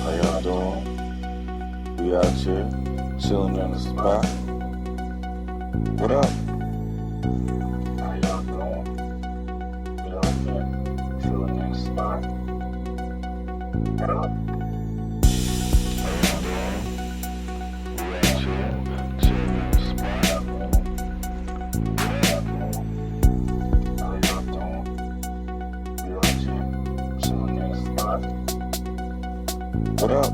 How y'all doing? We out here, chilling in the spot. What up? How y'all doing? We out here, chilling in the spot. What up? How y'all doing? We out here, chilling in the spot. What up? How y'all doing? We out here, chilling in the spot. What up?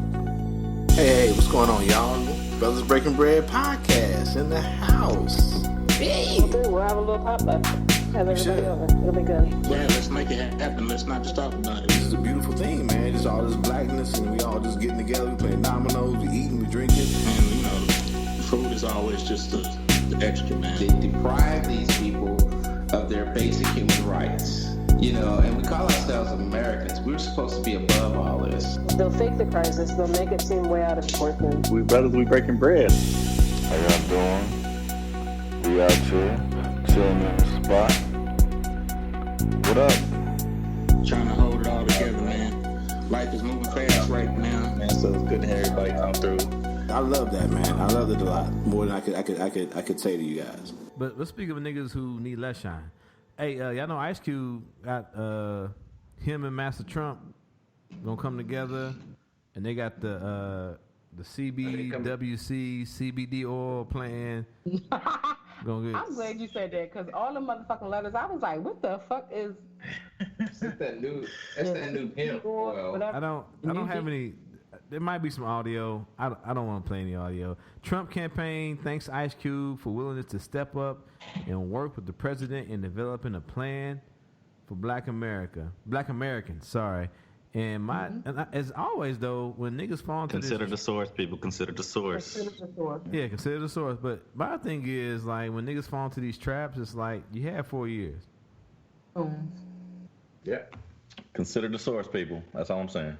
Hey, what's going on, y'all? Brothers Breaking Bread podcast in the house. Hey! We'll have a little pop-up. Have everybody over. It'll be good. Yeah, let's make it happen. Let's not just talk about it. This is a beautiful thing, man. Just all this blackness, and we all just getting together. We playing dominoes, we eating, we drinking. And, you know, food is always just the extra, man. They deprive these people of their basic human rights. You know, and we call ourselves Americans. We're supposed to be above all this. They'll fake the crisis. They'll make it seem way out of proportion. We brothers, we breaking bread. How y'all doing? We out here, chilling in the spot. What up? Trying to hold it all together, man. Life is moving fast right now, man. So it's good to have everybody come through. I love that, man. I love it a lot. More than I could say to you guys. But let's speak of niggas who need less shine. Hey, y'all know Ice Cube got him and Master Trump gonna come together, and they got the CBWC CBD oil plan. I'm glad you said that, because all the motherfucking letters, I was like, what the fuck is... That's that new pimp. Well, I don't have any. There might be some audio. I don't want to play any audio. Trump campaign thanks Ice Cube for willingness to step up and work with the president in developing a plan for Black Americans. Sorry. And as always though, when niggas fall into Consider the source, people. Consider the source. Yeah, consider the source. But my thing is, like, when niggas fall into these traps, it's like you have 4 years. yeah. Consider the source, people. That's all I'm saying.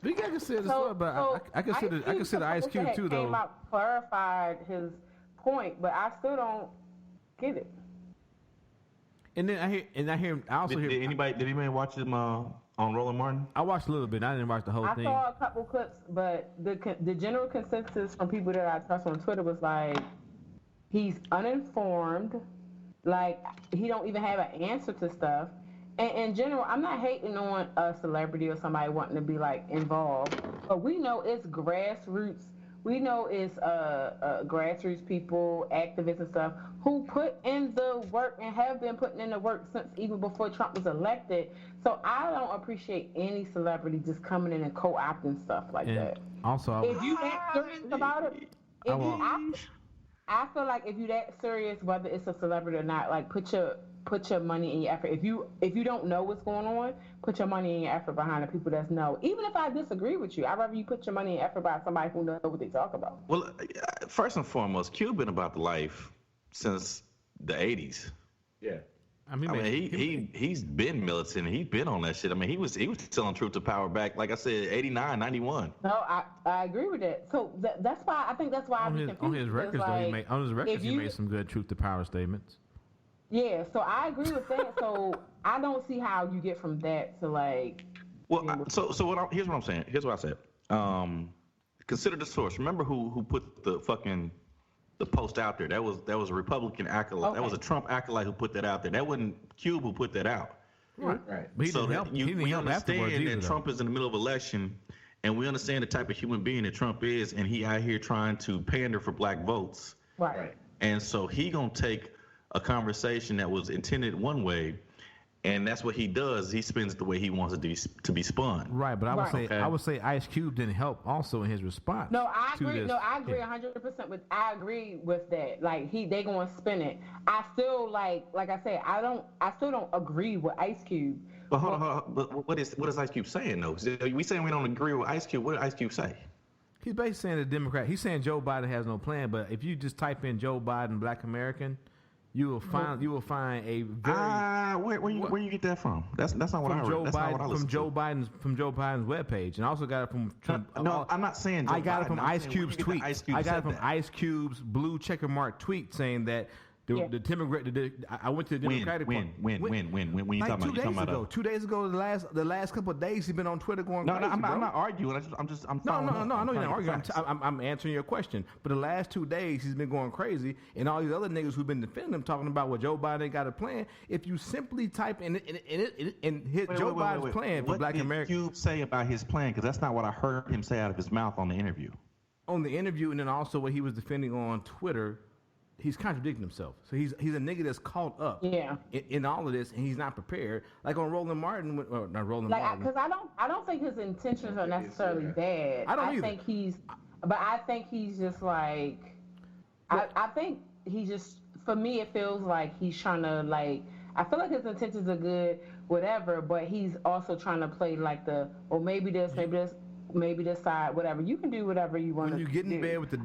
We gotta consider the source, but I consider Ice Cube too, though. Came out, clarified his point, but I still don't get it. And then I hear. Did anybody watch him on Roland Martin? I watched a little bit. I didn't watch the whole thing. I saw a couple clips, but the general consensus from people that I trust on Twitter was like, he's uninformed, like he don't even have an answer to stuff. And in general, I'm not hating on a celebrity or somebody wanting to be like involved, but we know it's grassroots. We know it's grassroots people, activists and stuff who put in the work and have been putting in the work since even before Trump was elected. So I don't appreciate any celebrity just coming in and co-opting stuff like that. Also, if you that serious about it, I feel like if you that serious, whether it's a celebrity or not, like put your money and your effort. If you don't know what's going on, put your money and your effort behind the people that know. Even if I disagree with you, I'd rather you put your money and effort by somebody who knows what they talk about. Well, first and foremost, Cube been about the life since the 80s. Yeah. He's been militant. He's been on that shit. I mean, he was telling truth to power back, like I said, 89, 91. No, I agree with that. So that's why I think that's why I'm confused. On his records, like, he made some good truth to power statements. Yeah, so I agree with that. So I don't see how you get from that to like. Well, here's what I'm saying. Here's what I said. Consider the source. Remember who put the post out there? That was a Republican acolyte. Okay. That was a Trump acolyte who put that out there. That wasn't Cube who put that out. Right. But we understand that Trump is in the middle of election, and we understand the type of human being that Trump is, and he out here trying to pander for black votes. Right. And so he gonna take a conversation that was intended one way, and that's what he does. He spins it the way he wants it to be spun. Right, but I would say Ice Cube didn't help also in his response. No, I agree. I agree 100% with. I agree with that. Like they gonna spin it. I still like I said, I still don't agree with Ice Cube. But hold on. But what is Ice Cube saying though? We saying we don't agree with Ice Cube. What did Ice Cube say? He's basically saying the Democrat. He's saying Joe Biden has no plan. But if you just type in Joe Biden, Black American, you will find a very where you get that from? That's not what I heard. That's not what I listened to. From Joe Biden's webpage, and I also got it from I'm not saying Joe I got Biden. it from Ice Cube's tweet. I got it from Ice Cube's blue checker mark tweet saying that The Democrat. I went to the Democratic Party. When you like talking about? 2 days ago, the last couple of days, he's been on Twitter going crazy. I'm not arguing. I'm No, I know you're not arguing. I'm answering your question. But the last 2 days, he's been going crazy, and all these other niggas who've been defending him, talking about what Joe Biden got a plan. If you simply type in hit Joe Biden's plan for Black America. What did Cube say about his plan? Because that's not what I heard him say out of his mouth on the interview. On the interview, and then also what he was defending on Twitter, he's contradicting himself. So he's a nigga that's caught up in all of this, and he's not prepared. Like on Roland Martin, not Roland Martin. Because I don't think his intentions are necessarily bad. I think he's just like, I think he just, for me, it feels like he's trying to like. I feel like his intentions are good, whatever, but he's also trying to play like maybe this side, whatever. You can do whatever you want to do. When you get in bed with the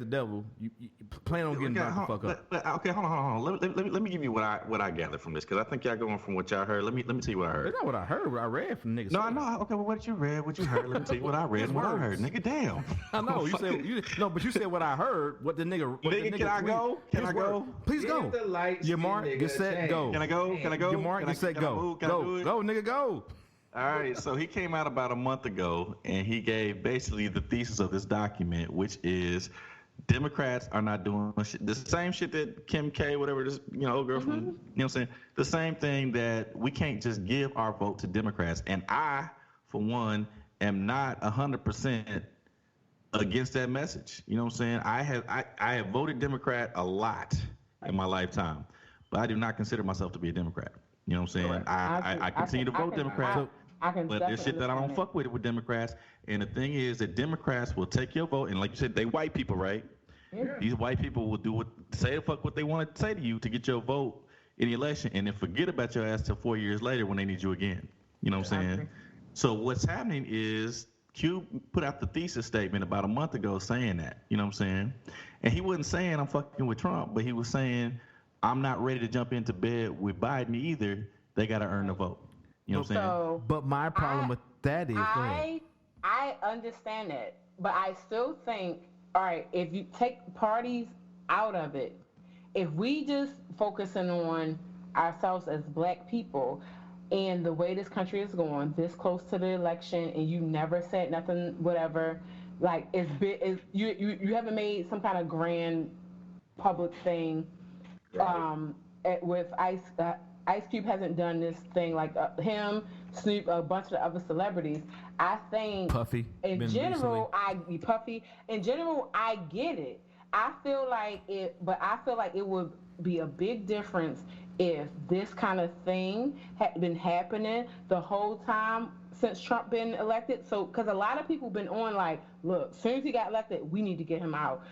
devil, you plan on getting knocked the fuck up. Okay, hold on. Let me give you what I gathered from this, because I think y'all going from what y'all heard. Let me tell you what I heard. That's not what I heard. What I read from niggas. No, I know. Okay, well, what you read, what you heard. Let me tell you what I read and what I heard. Nigga, damn. I know. But you said what I heard. What the nigga. Can I go? Can I go? Please go. Your mark, get set, go. Can I go? Your mark, get set, go. Go, nigga, go. All right, so he came out about a month ago, and he gave basically the thesis of this document, which is Democrats are not doing the same shit that Kim K, whatever this, old girl from, you know what I'm saying? The same thing that we can't just give our vote to Democrats. And I, for one, am not 100% against that message. You know what I'm saying? I have voted Democrat a lot in my lifetime, but I do not consider myself to be a Democrat. You know what I'm saying? I continue to vote Democrat. But there's shit that I don't fuck with Democrats. And the thing is that Democrats will take your vote, and like you said, they white people, right? Yeah. These white people will say the fuck what they want to say to you to get your vote in the election, and then forget about your ass till 4 years later when they need you again. You know what I'm saying? So what's happening is Cube put out the thesis statement about a month ago saying that. You know what I'm saying? And he wasn't saying I'm fucking with Trump, but he was saying I'm not ready to jump into bed with Biden either. They got to earn the vote. You know what I'm saying? But my problem with that is, I understand that, but I still think, all right, if you take parties out of it, if we just focusing on ourselves as Black people and the way this country is going, this close to the election, and you never said nothing, whatever, like you haven't made some kind of grand public thing, with Ice Cube hasn't done this thing like him, Snoop, a bunch of the other celebrities. I think Puffy. In general, I get it. I feel like it would be a big difference if this kind of thing had been happening the whole time since Trump been elected. So, because a lot of people been on like, look, as soon as he got elected, we need to get him out.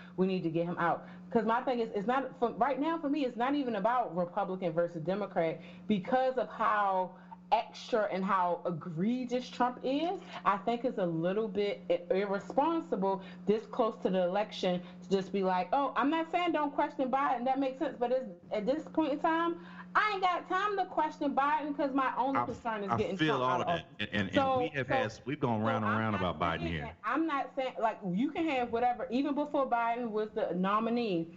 Because my thing is, it's not right now for me. It's not even about Republican versus Democrat, because of how extra and how egregious Trump is. I think it's a little bit irresponsible this close to the election to just be like, oh, I'm not saying don't question Biden. That makes sense, but at this point in time, I ain't got time to question Biden because my only concern is getting Trump out of office. And we've gone round and round about Biden here. I'm not saying, like, you can have whatever, even before Biden was the nominee,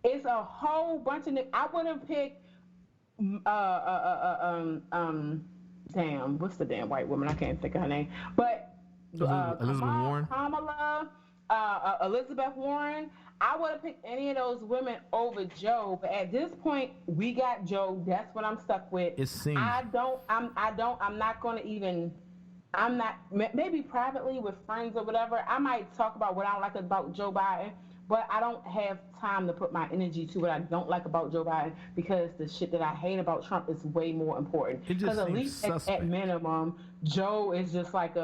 it's a whole bunch of I would have picked damn, what's the damn white woman? I can't think of her name. But Elizabeth Warren? Kamala, Elizabeth Warren. I would have picked any of those women over Joe, but at this point, we got Joe. That's what I'm stuck with. It seems. I'm not going to even. I'm not. Maybe privately with friends or whatever, I might talk about what I don't like about Joe Biden, but I don't have time to put my energy to what I don't like about Joe Biden, because the shit that I hate about Trump is way more important. Because at least at minimum, Joe is just like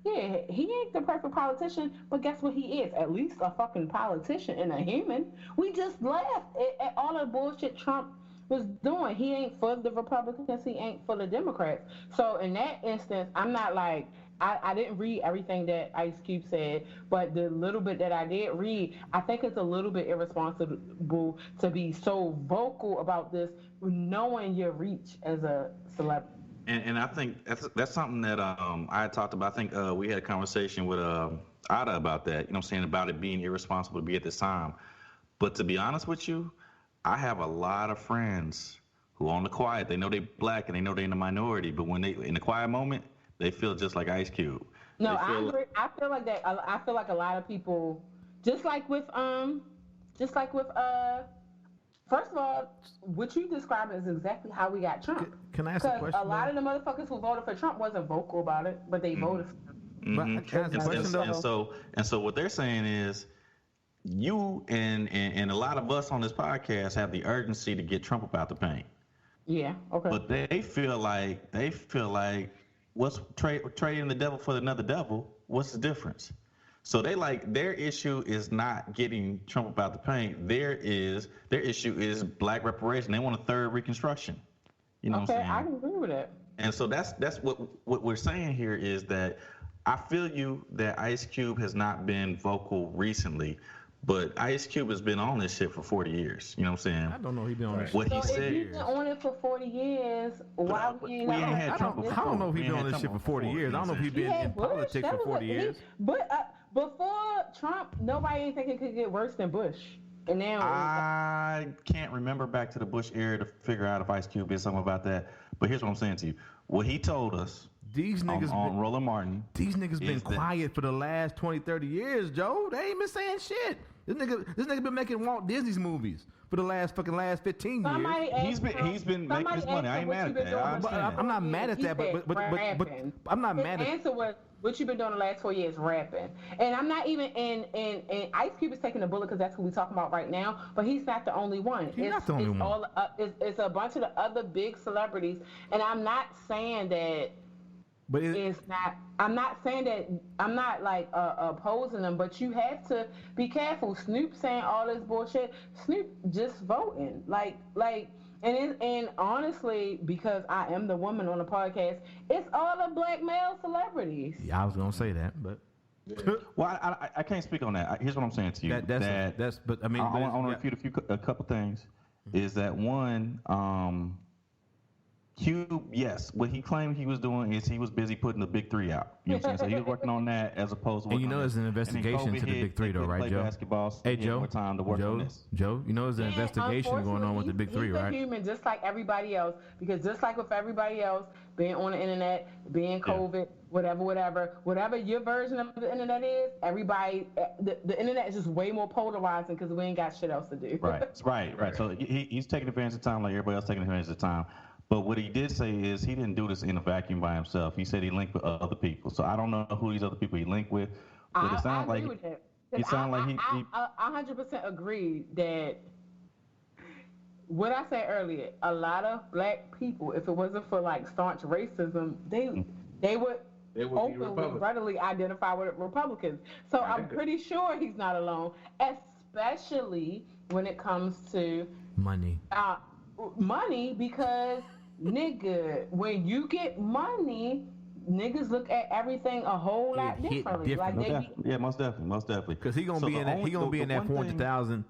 he ain't the perfect politician, but guess what he is? At least a fucking politician and a human. We just laughed at all the bullshit Trump was doing. He ain't for the Republicans, he ain't for the Democrats. So in that instance, I'm not like, I didn't read everything that Ice Cube said, but the little bit that I did read, I think it's a little bit irresponsible to be so vocal about this, knowing your reach as a celebrity. And I think that's something that I had talked about. I think we had a conversation with Ada about that, you know what I'm saying, about it being irresponsible to be at this time. But to be honest with you, I have a lot of friends who on the quiet, they know they black and they know they in the minority, but when they in the quiet moment, they feel just like Ice Cube. No, I agree. I feel like that. I feel like a lot of people, just like with first of all, what you described is exactly how we got Trump. Can I ask a question? Because a lot of the motherfuckers who voted for Trump wasn't vocal about it, but they voted for him. But can I ask a question, though? And so what they're saying is, you and a lot of us on this podcast have the urgency to get Trump about the paint. Yeah. Okay. But they feel like what's trading the devil for another devil? What's the difference? So they like their issue is not getting Trump about the paint. Their issue is black reparation. They want a third Reconstruction. You know what I'm saying? I can agree with that. And so that's what we're saying here is that I feel you that Ice Cube has not been vocal recently, but Ice Cube has been on this shit for 40 years. You know what I'm saying? I don't know if he's been on this shit. What he So said. if you've been on it for 40 years, why would you we ain't had I Trump don't know if he's been on this shit for 40 before. years. I don't know if he's been in politics for 40 years. But before Trump, nobody ain't think it could get worse than Bush. And now I can't remember back to the Bush era to figure out if Ice Cube did something about that. But here's what I'm saying to you. What he told us These niggas on Roland Martin. These niggas been is that- quiet for the last 20, 30 years, Joe. They ain't been saying shit. This nigga been making Walt Disney's movies for the last 15 years. He's been making his money. I ain't mad at that. I understand that. I'm not mad at that, but I'm not mad at. His answer was what you've been doing the last 4 years, rapping. And I'm not even and Ice Cube is taking the bullet because that's what we're talking about right now. But he's not the only one. He's not the only one. It's a bunch of the other big celebrities, and I'm not saying that. But it's not. I'm not saying that. I'm not like opposing them, but you have to be careful. Snoop saying all this bullshit. Snoop just voting, and honestly, because I am the woman on the podcast, it's all the black male celebrities. Yeah, I was gonna say that, but. Well, I can't speak on that. Here's what I'm saying to you. But I mean, I want to refute a couple things. Is that one? Cube, yes. What he claimed he was doing is he was busy putting the big three out. You know what I'm saying? So he was working on that as opposed to. And you know, there's an investigation to the big three, though, right, Joe? Basketball, hey, Joe. More time to work on this. Joe, you know, there's an investigation going on with the big three, right? He's a human, just like everybody else. Because just like with everybody else, being on the internet, being COVID, whatever your version of the internet is, everybody, the internet is just way more polarizing because we ain't got shit else to do. Right. So he's taking advantage of time like everybody else taking advantage of time. But what he did say is he didn't do this in a vacuum by himself. He said he linked with other people. So I don't know who these other people he linked with. But it sounds like it sounds like he 100% agree that what I said earlier, a lot of black people, if it wasn't for like staunch racism, they would openly, readily identify with Republicans. So I'm pretty sure he's not alone, especially when it comes to money, because nigga, when you get money, niggas look at everything a whole lot differently. Like most definitely. Because he gonna be in that 400,000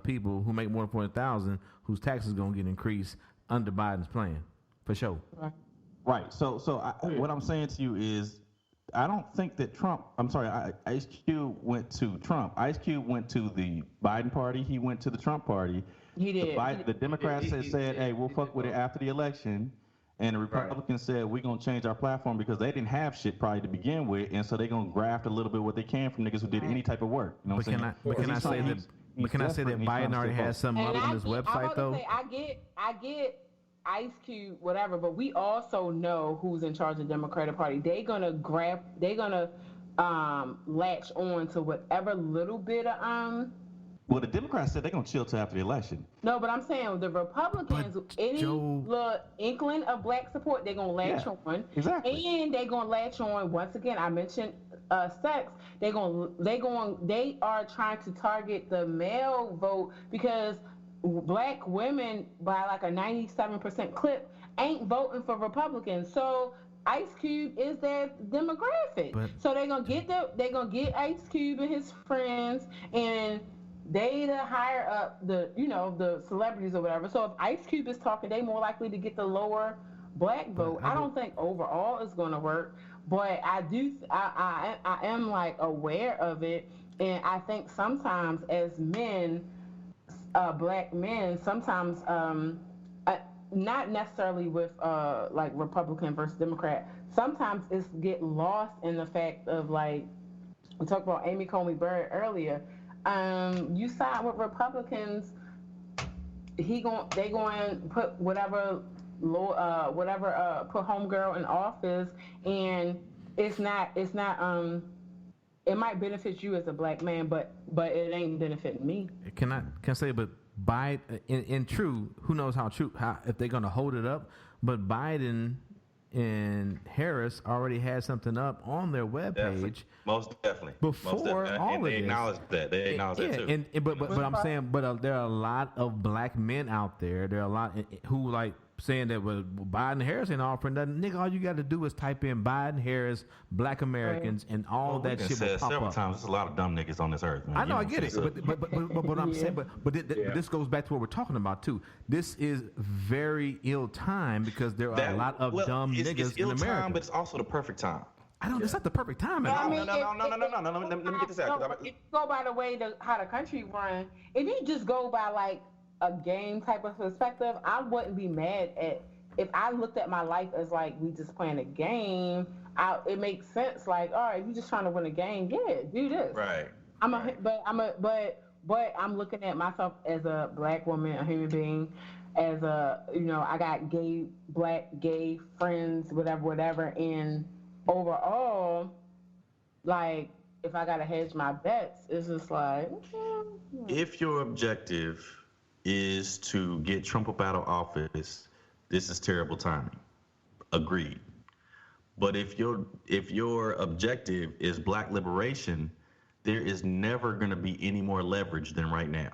people who make more than 400,000, whose taxes gonna get increased under Biden's plan, for sure. Right. So what I'm saying to you is, I don't think that Ice Cube went to Trump. Ice Cube went to the Biden party. He went to the Trump party. He did. The Democrats said, hey, we'll fuck with it after the election. And the Republicans said, we're going to change our platform because they didn't have shit probably to begin with. And so they're going to graft a little bit what they can from niggas who did any type of work. You know what I'm saying? But can I say that Biden already has something up on his website, though? I get Ice Cube, whatever, but we also know who's in charge of the Democratic Party. They're going to latch on to whatever little bit of Well, the Democrats said they're going to chill till after the election. No, but I'm saying the Republicans, little inkling of black support, they're going to latch on. Exactly. And they're going to latch on, once again, I mentioned sex. They are trying to target the male vote because black women, by like a 97% clip, ain't voting for Republicans. So Ice Cube is their demographic. So they're gonna get Ice Cube and his friends, and they to hire up the celebrities or whatever. So if Ice Cube is talking, they more likely to get the lower black vote. I don't think overall it's gonna work, but I am like aware of it, and I think sometimes as men, black men sometimes, not necessarily with like Republican versus Democrat. Sometimes it's get lost in the fact of like we talked about Amy Coney Barrett earlier. You side with Republicans, they going put whatever put homegirl in office, and it's not it might benefit you as a black man, but it ain't benefiting me. Can I say, but Biden, in true, who knows how if they're going to hold it up, but Biden and Harris already had something up on their webpage. Most definitely. Before all of this. They acknowledge that. They acknowledge that too. But I'm saying, there are a lot of black men out there. There are a lot who like saying that Biden and Harris ain't offering nothing. Nigga, all you got to do is type in Biden, Harris, Black Americans, and all that shit will pop several up. times. There's a lot of dumb niggas on this earth, man. I know, I get it, but what I'm saying, but this goes back to what we're talking about too. This is very ill time because there are a lot of dumb niggas in America. Time, but it's also the perfect time. It's not the perfect time at all. No. Let me get this out. If you go by the way how the country run, if you just go by like a game type of perspective, I wouldn't be mad at if I looked at my life as like we just playing a game. It makes sense. Like, all right, you just trying to win a game. Yeah, do this. Right. But I'm looking at myself as a black woman, a human being, as I got black gay friends, whatever, and overall, like, if I gotta hedge my bets, it's just like, if your objective is to get Trump up out of office, this is terrible timing. Agreed. But if your objective is black liberation, there is never going to be any more leverage than right now.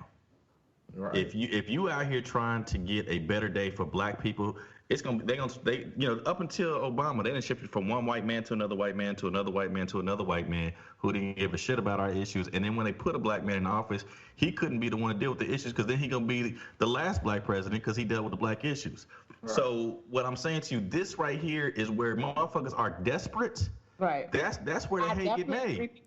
Right. If you out here trying to get a better day for black people, up until Obama, they done shifted from one white man to another white man to another white man to another white man who didn't give a shit about our issues. And then when they put a black man in office, he couldn't be the one to deal with the issues because then he gonna be the last black president because he dealt with the black issues. Right. So what I'm saying to you, this right here is where motherfuckers are desperate. Right. That's where the hate get made.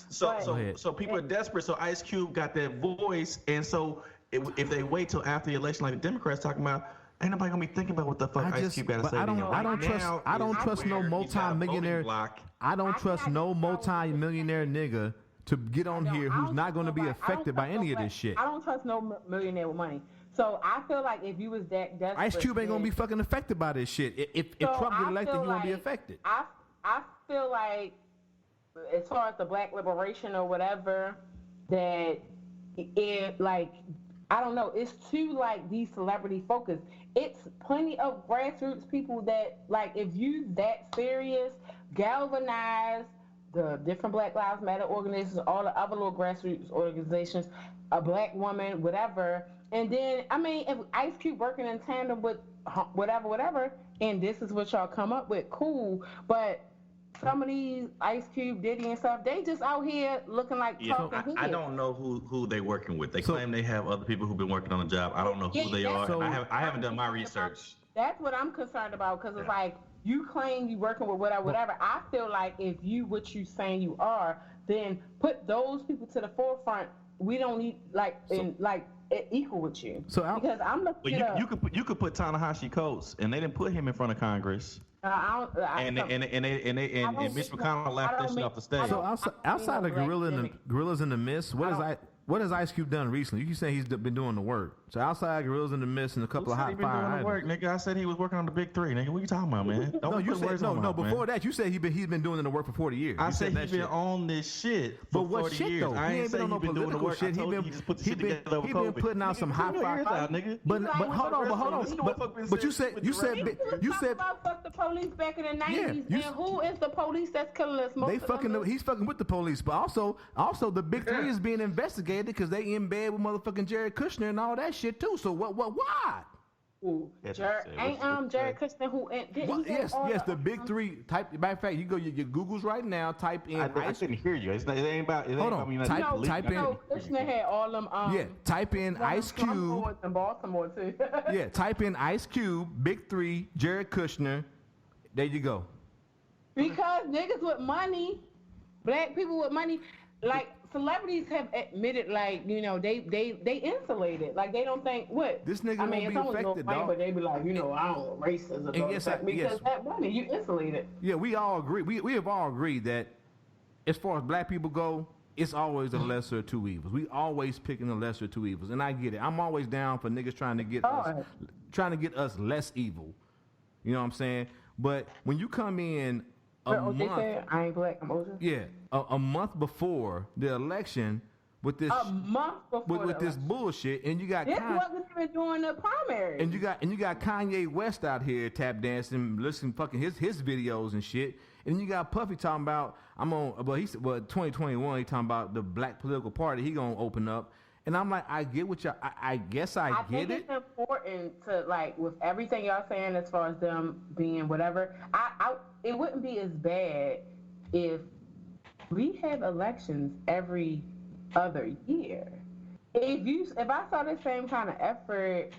So people are desperate. So Ice Cube got that voice, and so if they wait till after the election, like the Democrats talking about, ain't nobody gonna be thinking about what the fuck Ice Cube got to say. I don't trust no multi-millionaire. I don't trust no multi-millionaire nigga to get on here who's not going to be affected by any of this shit. I don't trust no millionaire with money. So I feel like if you was that desperate, Ice Cube ain't gonna be fucking affected by this shit. If Trump get elected, he won't be affected. I feel like, as far as the black liberation or whatever, that it like, I don't know, it's too like these celebrity focused. It's plenty of grassroots people that, like, if you that serious, galvanize the different Black Lives Matter organizations, all the other little grassroots organizations, a black woman, whatever. And then, I mean, if Ice Cube working in tandem with whatever, and this is what y'all come up with, cool. But some of these Ice Cube, Diddy and stuff, they just out here looking like talking heads. I don't know who they working with. They claim they have other people who've been working on the job. I don't know who they are. I haven't done my research. That's what I'm concerned about, because it's like, you claim you working with whatever. I feel like if you what you saying you are, then put those people to the forefront. We don't need equal with you. Because I'm looking at you could put Ta-Nehisi Coates, and they didn't put him in front of Congress. And Mitch McConnell laughed that shit off the stage. So outside of Gorillas in the Mist, what has Ice Cube done recently? You can say he's been doing the work. So outside of Gorillas in the Mist and a couple of hot fire items. Work, nigga. I said he was working on the big three, nigga. What you talking about, man? Before that, you said he's been doing the work for 40 years. I said he's been on this shit for 40 years. Though? I ain't been on no political shit. He been putting out some hot fire, nigga. But hold on. But you said fuck the police back in the 90s. And who is the police that's killing us most? He's fucking with the police, but also the big three is being investigated because they in bed with motherfucking Jared Kushner and all that shit too. So why? Ooh, Jared Kushner who yes, the big three. Matter of fact, you go your Googles right now. Type in. I couldn't hear you. It ain't about. Hold on. Type in. Kushner had all them. Type in Ice Cube. In Baltimore too. Type in Ice Cube, big three, Jared Kushner. There you go. Because niggas with money, black people with money, like celebrities have admitted, like, you know, they insulated. Like, they don't think what This nigga I mean, won't be it's affected, white, dog. but they be like, you know, I don't racism. And yes, because that money, you insulated. Yeah, we all agree. We have all agreed that as far as black people go, it's always the lesser of two evils. We always picking the lesser of two evils, and I get it. I'm always down for niggas trying to get us less evil. You know what I'm saying? But when you come in a month, said, I ain't black, I'm OJ. yeah, a month before the election with this this bullshit, and you got this wasn't even during the primary. and you got Kanye West out here tap dancing, listening fucking his videos and shit. And you got Puffy talking about 2021. He talking about the Black political party. He gonna open up, and I'm like, I get what y'all. I guess I get it. It's important to, like, with everything y'all saying as far as them being whatever. It wouldn't be as bad if we have elections every other year. If I saw the same kind of effort,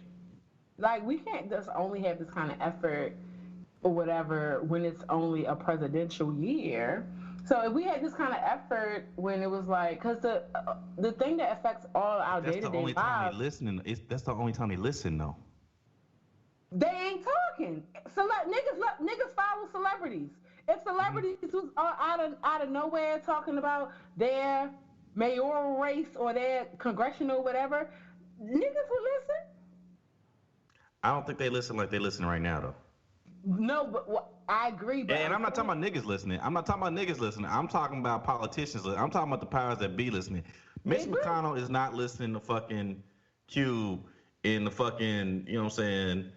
like, we can't just only have this kind of effort or whatever when it's only a presidential year. So if we had this kind of effort when it was like, because the thing that affects all our day-to-day lives. That's the only time they listening. That's the only time they listen, though. They ain't talking. Niggas follow celebrities. If celebrities was out of nowhere talking about their mayoral race or their congressional whatever, niggas would listen. I don't think they listen like they listen right now, though. No, but I agree. But And I'm not talking about niggas listening. I'm talking about politicians. I'm talking about the powers that be listening. Mitch McConnell is not listening to fucking Cube in the fucking, you know what I'm saying,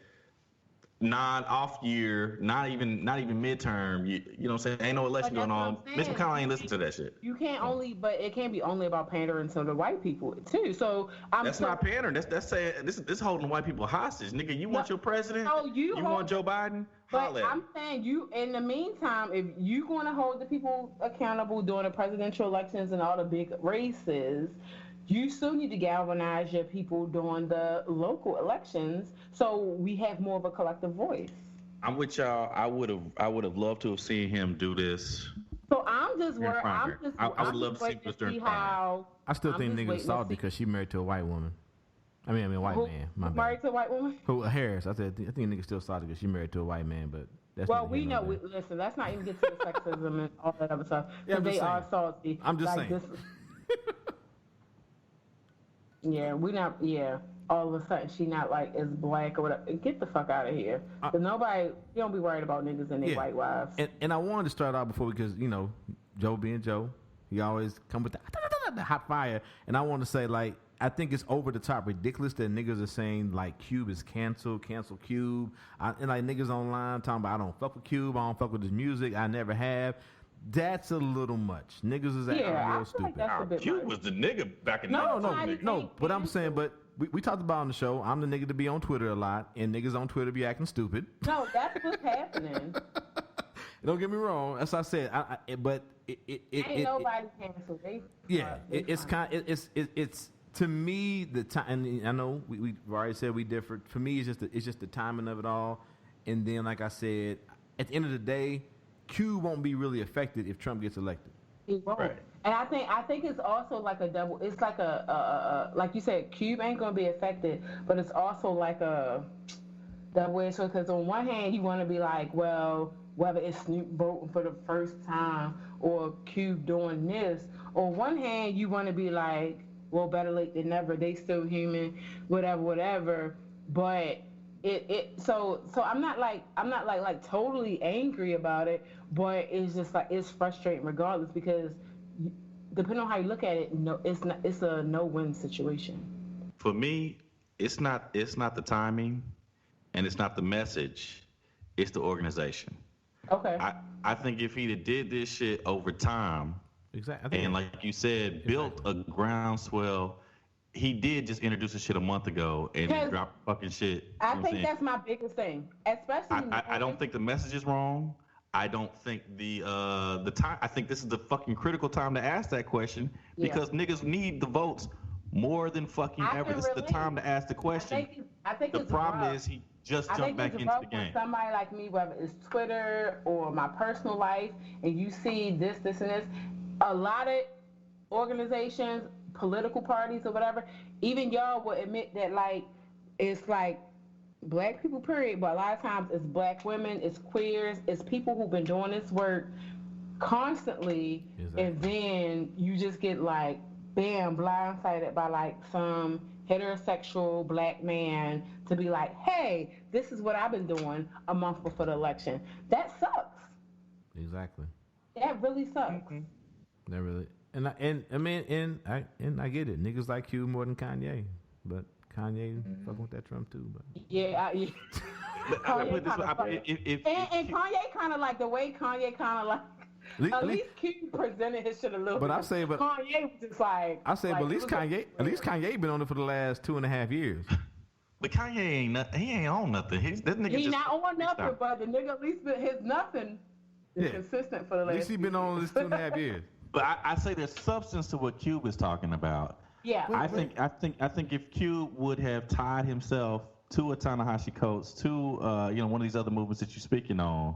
non-off year, not even midterm. You know what I'm saying? Ain't no election going on. Mitch McConnell ain't listening to that shit. You can't but it can't be only about pandering to the white people too. So that's not pandering. That's saying this holding white people hostage, nigga. You want your president? No, you want Joe Biden? But I'm saying you. In the meantime, if you want to hold the people accountable during the presidential elections and all the big races, you still need to galvanize your people during the local elections, so we have more of a collective voice. I'm with y'all. I would have loved to have seen him do this. So I'm just worried. I would love to see this during how. I still think niggas salty because she married to a white woman. I mean, white man. My bad. Married to a white woman? Who, Harris. I think niggas still salty because she married to a white man, but that's well, we know. Listen, let's not even get to the sexism and all that other stuff. Yeah, they are salty. I'm just saying. Yeah, we not. Yeah, all of a sudden she not like as black or whatever. Get the fuck out of here. But nobody, you don't be worried about niggas and their white wives. And I wanted to start out before because Joe being Joe, he always come with the hot fire. And I want to say, like, I think it's over the top ridiculous that niggas are saying like Cube is cancel Cube. And like niggas online talking about I don't fuck with Cube, I don't fuck with his music, I never have. That's a little much. Niggas is acting real stupid. Like Cube was the nigga back in No. But I'm saying, but we talked about on the show. I'm the nigga to be on Twitter a lot, and niggas on Twitter be acting stupid. No, that's what's happening. Don't get me wrong. As I said, but ain't nobody canceled. It's to me the time. And I know we've already said we differ. For me, it's just the timing of it all. And then, like I said, at the end of the day, Q won't be really affected if Trump gets elected. He won't. Right. And I think it's also like a double. It's like a like you said, Cube ain't gonna be affected, but it's also like a double edged sword. Because on one hand, you want to be like, well, whether it's Snoop voting for the first time or Cube doing this. On one hand, you want to be like, well, better late than never. They still human, whatever. But so I'm not like totally angry about it, but it's just like it's frustrating regardless because depending on how you look at it, it's a no-win situation. For me, it's not the timing, and it's not the message, it's the organization. Okay. I think if he'd have did this shit over time, exactly, and like you said, built a groundswell. He did just introduce the shit a month ago and he dropped fucking shit. I think that's my biggest thing, especially. I don't think the message is wrong. I don't think the time. I think this is the fucking critical time to ask that question because niggas need the votes more than fucking ever. This is the time to ask the question. I think the problem is he just jumped back into the game. Somebody like me, whether it's Twitter or my personal life, and you see this, and this, a lot of organizations, political parties or whatever, even y'all will admit that like it's like black people period, but a lot of times it's black women, it's queers, it's people who've been doing this work constantly. Exactly. And then you just get like bam, blindsided by like some heterosexual black man to be like, hey, this is what I've been doing a month before the election. That sucks. Exactly. That really sucks. Mm-hmm. That really, and I get it. Niggas like Cube more than Kanye, but Kanye fucking with that Trump too. But yeah. And Kanye kind of like the way Kanye kind of like. At least Cube presented his shit a little. But bit. I say, but Kanye was just like. I say, like, but at least Kanye been on it for the last 2.5 years. But Kanye ain't nothing. He ain't on nothing. That nigga he just not on nothing, but the nigga at least his nothing is consistent for the last. At least he been on this 2.5 years. But I say there's substance to what Cube is talking about. Yeah. I think if Cube would have tied himself to a Ta-Nehisi Coates, to one of these other movements that you're speaking on,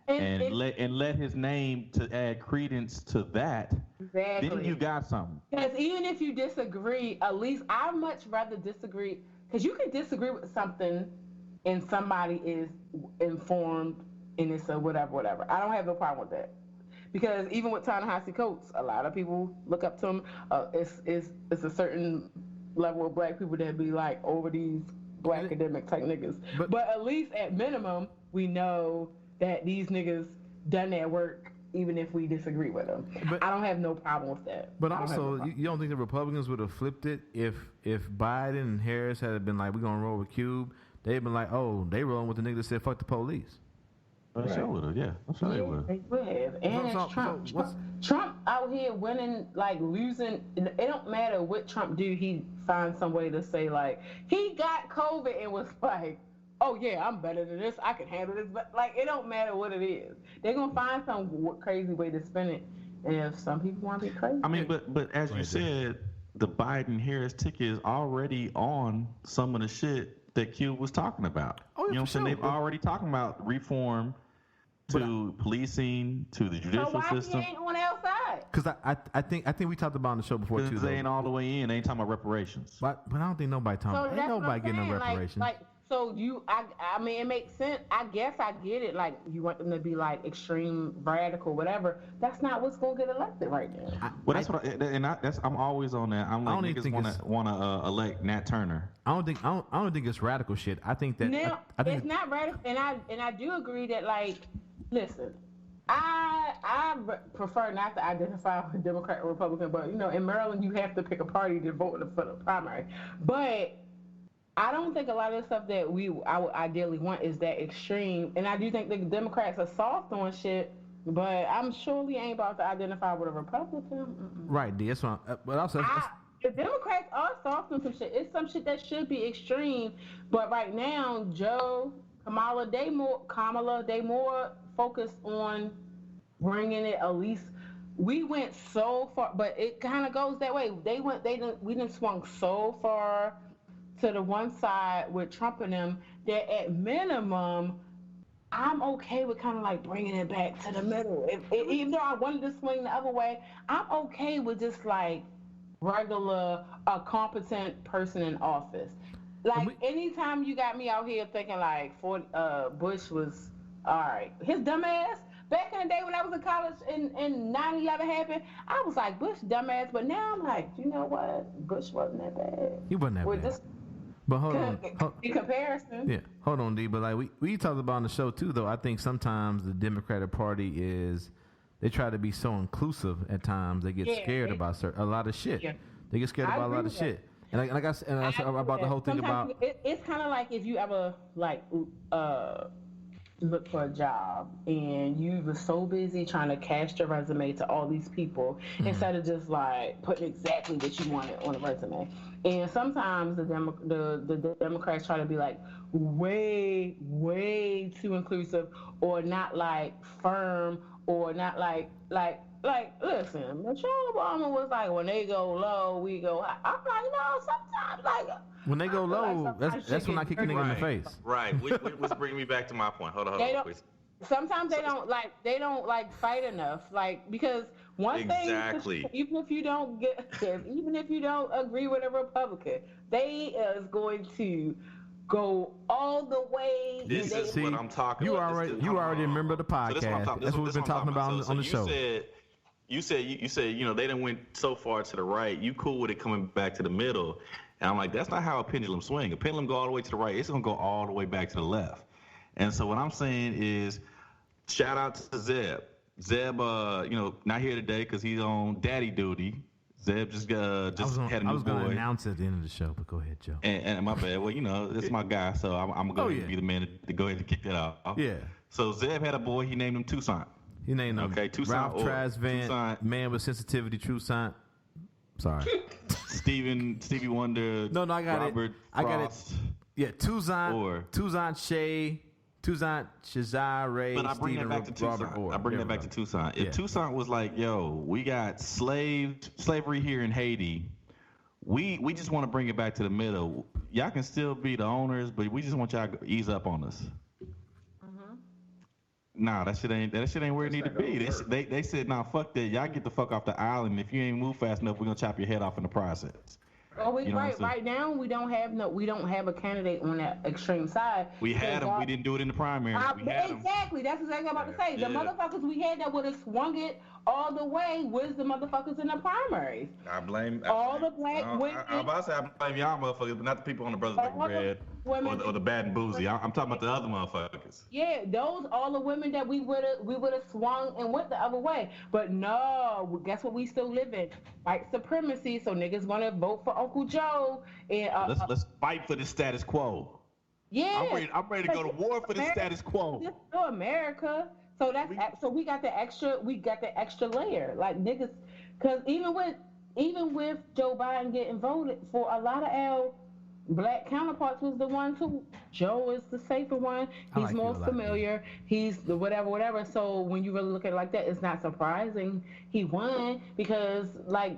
and let his name to add credence to that, exactly. Then you got something. Because even if you disagree, at least I'd much rather disagree, because you can disagree with something and somebody is informed and it's a whatever. I don't have no problem with that. Because even with Ta-Nehisi Coates, a lot of people look up to him. It's a certain level of black people that be like over these black academic type niggas. But at least at minimum, we know that these niggas done their work, even if we disagree with them. But I don't have no problem with that. But also, you don't think the Republicans would have flipped it if Biden and Harris had been like, we're going to roll with Cube? They'd been like, oh, they rolling with the nigga that said, fuck the police. I'm sure would have, yeah. I'm sure they would have. They would have. And it's Trump. Trump out here winning, like losing. It don't matter what Trump do. He finds some way to say like he got COVID and was like, oh yeah, I'm better than this. I can handle this. But like, it don't matter what it is. They're gonna find some crazy way to spin it. And if some people want to be crazy, I mean, but as you said, the Biden-Harris ticket is already on some of the shit that Cube was talking about. Oh, yeah, you know what I'm saying? They've already talking about reform to policing, to the judicial system. So why he ain't on our side? Because I think we talked about on the show before too. Because they ain't all the way in. They ain't talking about reparations. But I don't think nobody talking. Ain't nobody getting no reparations. So I mean, it makes sense. I guess I get it. Like, you want them to be like extreme, radical, whatever. That's not what's gonna get elected right now. I'm always on that. I'm like, niggas want to elect Nat Turner. I don't think it's radical shit. I think that now it's not radical, and I do agree that, like, listen, I prefer not to identify with Democrat or Republican, but in Maryland you have to pick a party to vote for the primary, but I don't think a lot of the stuff that I would ideally want is that extreme. And I do think the Democrats are soft on shit, but I'm surely ain't about to identify with a Republican. Right, that's what but also... The Democrats are soft on some shit. It's some shit that should be extreme, but right now, Kamala, they more focused on bringing it at least... We went so far, but it kind of goes that way. We didn't swung so far to the one side with Trump and them, that at minimum, I'm okay with kind of like bringing it back to the middle. Even though I wanted to swing the other way, I'm okay with just like regular, a competent person in office. Like, anytime you got me out here thinking like Bush was all right, his dumb ass. Back in the day when I was in college and 9/11 happened, I was like, Bush dumbass. But now I'm like, you know what? Bush wasn't that bad. He wasn't that bad. But hold on. In comparison. Yeah, hold on, D. But like we talked about on the show too, though. I think sometimes the Democratic Party they try to be so inclusive at times. They get scared about a lot of shit. Yeah. They get scared about a lot of shit. And I said about the whole thing sometimes about... It's kind of like if you ever like look for a job and you were so busy trying to cast your resume to all these people instead of just like putting exactly what you wanted on a resume. And sometimes the Democrats try to be like way too inclusive, or not like firm, or not like listen, Michelle Obama was like, when they go low, we go high. I'm like, no, sometimes like when they go low, that's when I kick a nigga in the face. Right. Which brings me back to my point. Hold on, please. Sometimes they don't fight enough, like, because One Exactly. thing, even if you don't agree with a Republican, they is going to go all the way. This is what I'm talking about. You already remember the podcast. So that's what we've been talking about on the show. You said, they didn't went so far to the right. You cool with it coming back to the middle. And I'm like, that's not how a pendulum swings. A pendulum go all the way to the right. It's going to go all the way back to the left. And so what I'm saying is, shout out to Zeb. Zeb, not here today because he's on daddy duty. Zeb just had a new boy. I was going to announce at the end of the show, but go ahead, Joe. And my bad. Well, that's my guy, so I'm going to be the man to go ahead and kick that off. Yeah. So Zeb had a boy. He named him Toussaint. He named him Toussaint Ralph Tresvant, man with sensitivity, Toussaint. Sorry. Stevie Wonder. No, I got Robert it. I got it. Frost. Yeah, Toussaint Shea, Toussaint Shazare, But I bring that back to Toussaint. I bring that back to Toussaint. If Toussaint was like, yo, we got slavery here in Haiti, we just want to bring it back to the middle. Y'all can still be the owners, but we just want y'all to ease up on us. Nah, that shit ain't where it need to be. They said, nah, fuck that. Y'all get the fuck off the island. If you ain't move fast enough, we're gonna chop your head off in the process. Oh, right now we don't have a candidate on that extreme side. We had him. We didn't do it in the primary. Exactly. That's exactly what I'm about to say. The motherfuckers we had that would have swung it all the way was the motherfuckers in the primaries. I blame all the black women. I'm about to say I blame y'all motherfuckers, but not the people on the Brothers Breaking Bread or the Bad and Boozy. I'm talking about the other motherfuckers. Yeah, all the women that we would have swung and went the other way. But no, guess what? We still live in white supremacy. So niggas gonna vote for Uncle Joe and let's fight for the status quo. Yeah, I'm ready to go to war for the status quo. This is still America. So so we got the extra layer, like niggas, because even with Joe Biden getting voted for, a lot of our black counterparts was the ones who Joe is the safer one. He's more familiar. He's the whatever. So when you really look at it like that, it's not surprising he won because like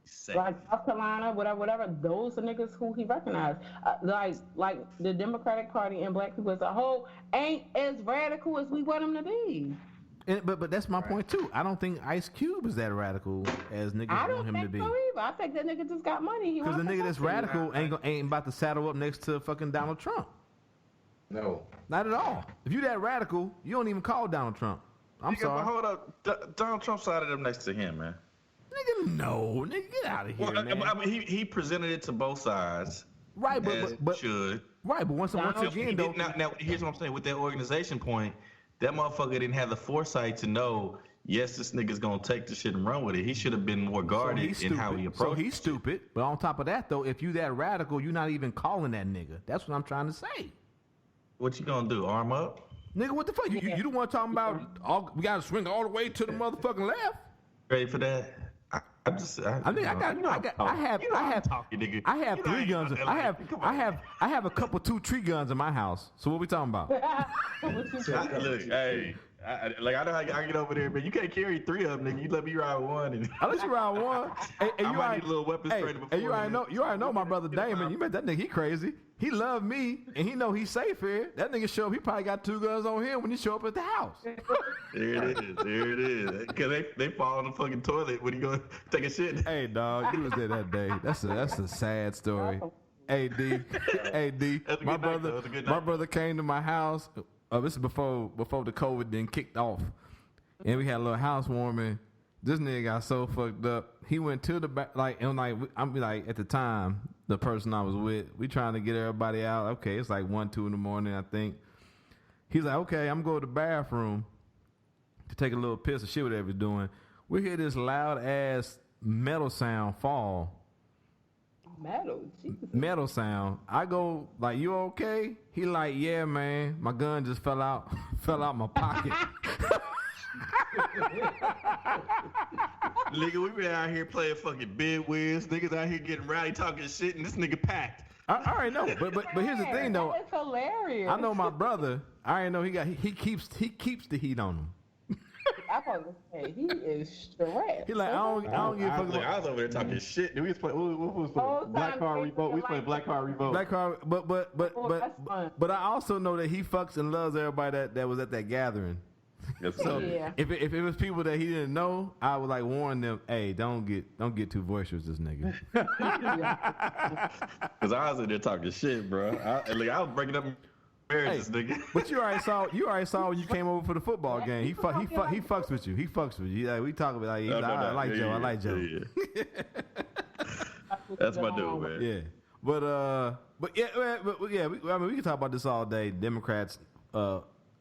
South Carolina, whatever, those are niggas who he recognized. Like the Democratic Party and black people as a whole ain't as radical as we want them to be. But that's my point too. I don't think Ice Cube is that radical as niggas want him to be. I don't think so either. I think that nigga just got money. Because the nigga that's radical ain't about to saddle up next to fucking Donald Trump. No. Not at all. If you that radical, you don't even call Donald Trump. I'm sorry. But hold up. Donald Trump sided up next to him, man. Nigga, no. Nigga, get out of here, man. I mean, he presented it to both sides. Right, but should. Right, but once again, though. Now, here's what I'm saying. With that organization point, that motherfucker didn't have the foresight to know, yes, this nigga's going to take the shit and run with it. He should have been more guarded in how he approached it. So he's stupid. But on top of that, though, if you that radical, you're not even calling that nigga. That's what I'm trying to say. What you going to do, arm up? Nigga, what the fuck? You the one talking about we got to swing all the way to the motherfucking left? Ready for that? I have 3 guns. I have a couple 2-3 guns in my house. So what we talking about? Look, hey, I know how I get over there, but you can't carry 3 of them, nigga. You let me ride one. And I let you ride one. I might need a little weapons training before. And you already know my brother Damon. You met that nigga? He crazy. He love me, and he know he's safe here. That nigga show up. He probably got 2 guns on him when he show up at the house. There it is. Because they fall in the fucking toilet when you go take a shit. Hey, dog, you was there that day. That's a sad story. Hey, D. My brother came to my house. This is before the COVID then kicked off, and we had a little housewarming. This nigga got so fucked up. He went to the back, I'm at the time, the person I was with, we trying to get everybody out. Okay, it's like 1, 2 in the morning, I think. He's like, okay, I'm going to the bathroom to take a little piss or shit, whatever he's doing. We hear this loud ass metal sound fall. Metal sound. I go, like, you okay? He like, yeah, man. My gun just fell out my pocket. Nigga, we been out here playing fucking bid whiz. Niggas out here getting rowdy talking shit, and this nigga packed. I already know, but here's the thing though. It's hilarious. I know my brother. I already know he keeps the heat on him. I was gonna say he is stressed. He like, I don't give a fuck. I was over there talking shit. We was playing. What was playing? Black Card Revolt. We playing Black Card Revolt. Black Card, but I also know that he fucks and loves everybody that was at that gathering. So Yeah. if it was people that he didn't know, I would like warn them, hey, don't get too boisterous, this nigga. Because I was in there talking shit, bro. I was breaking up marriages, nigga. But you already saw when you came over for the football game. He fucks with you. He fucks with you. Like, we talk about like, I like Joe. I like Joe. Yeah. That's my dude, man. Yeah. But yeah, we can talk about this all day. Democrats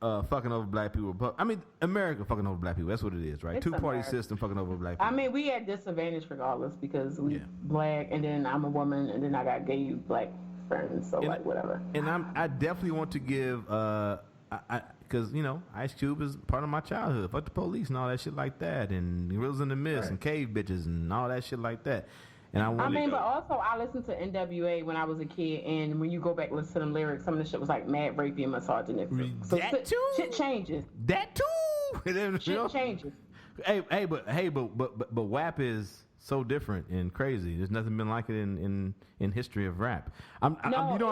fucking over black people. I mean, America fucking over black people. That's what it is, right? It's Two-party America. system fucking over black people. I mean, we at disadvantage regardless because we black, and then I'm a woman, and then I got gay black friends, so like whatever. And I definitely want to give, because Ice Cube is part of my childhood. Fuck the police and all that shit like that, and Gorillas in the Mist and Cave Bitches and all that shit like that. And but also I listened to NWA when I was a kid, and when you go back and listen to them lyrics, some of the shit was like mad rapey and misogynistic. So that too? Shit changes. That too. Shit changes. But WAP is so different and crazy. There's nothing been like it in history of rap. I'm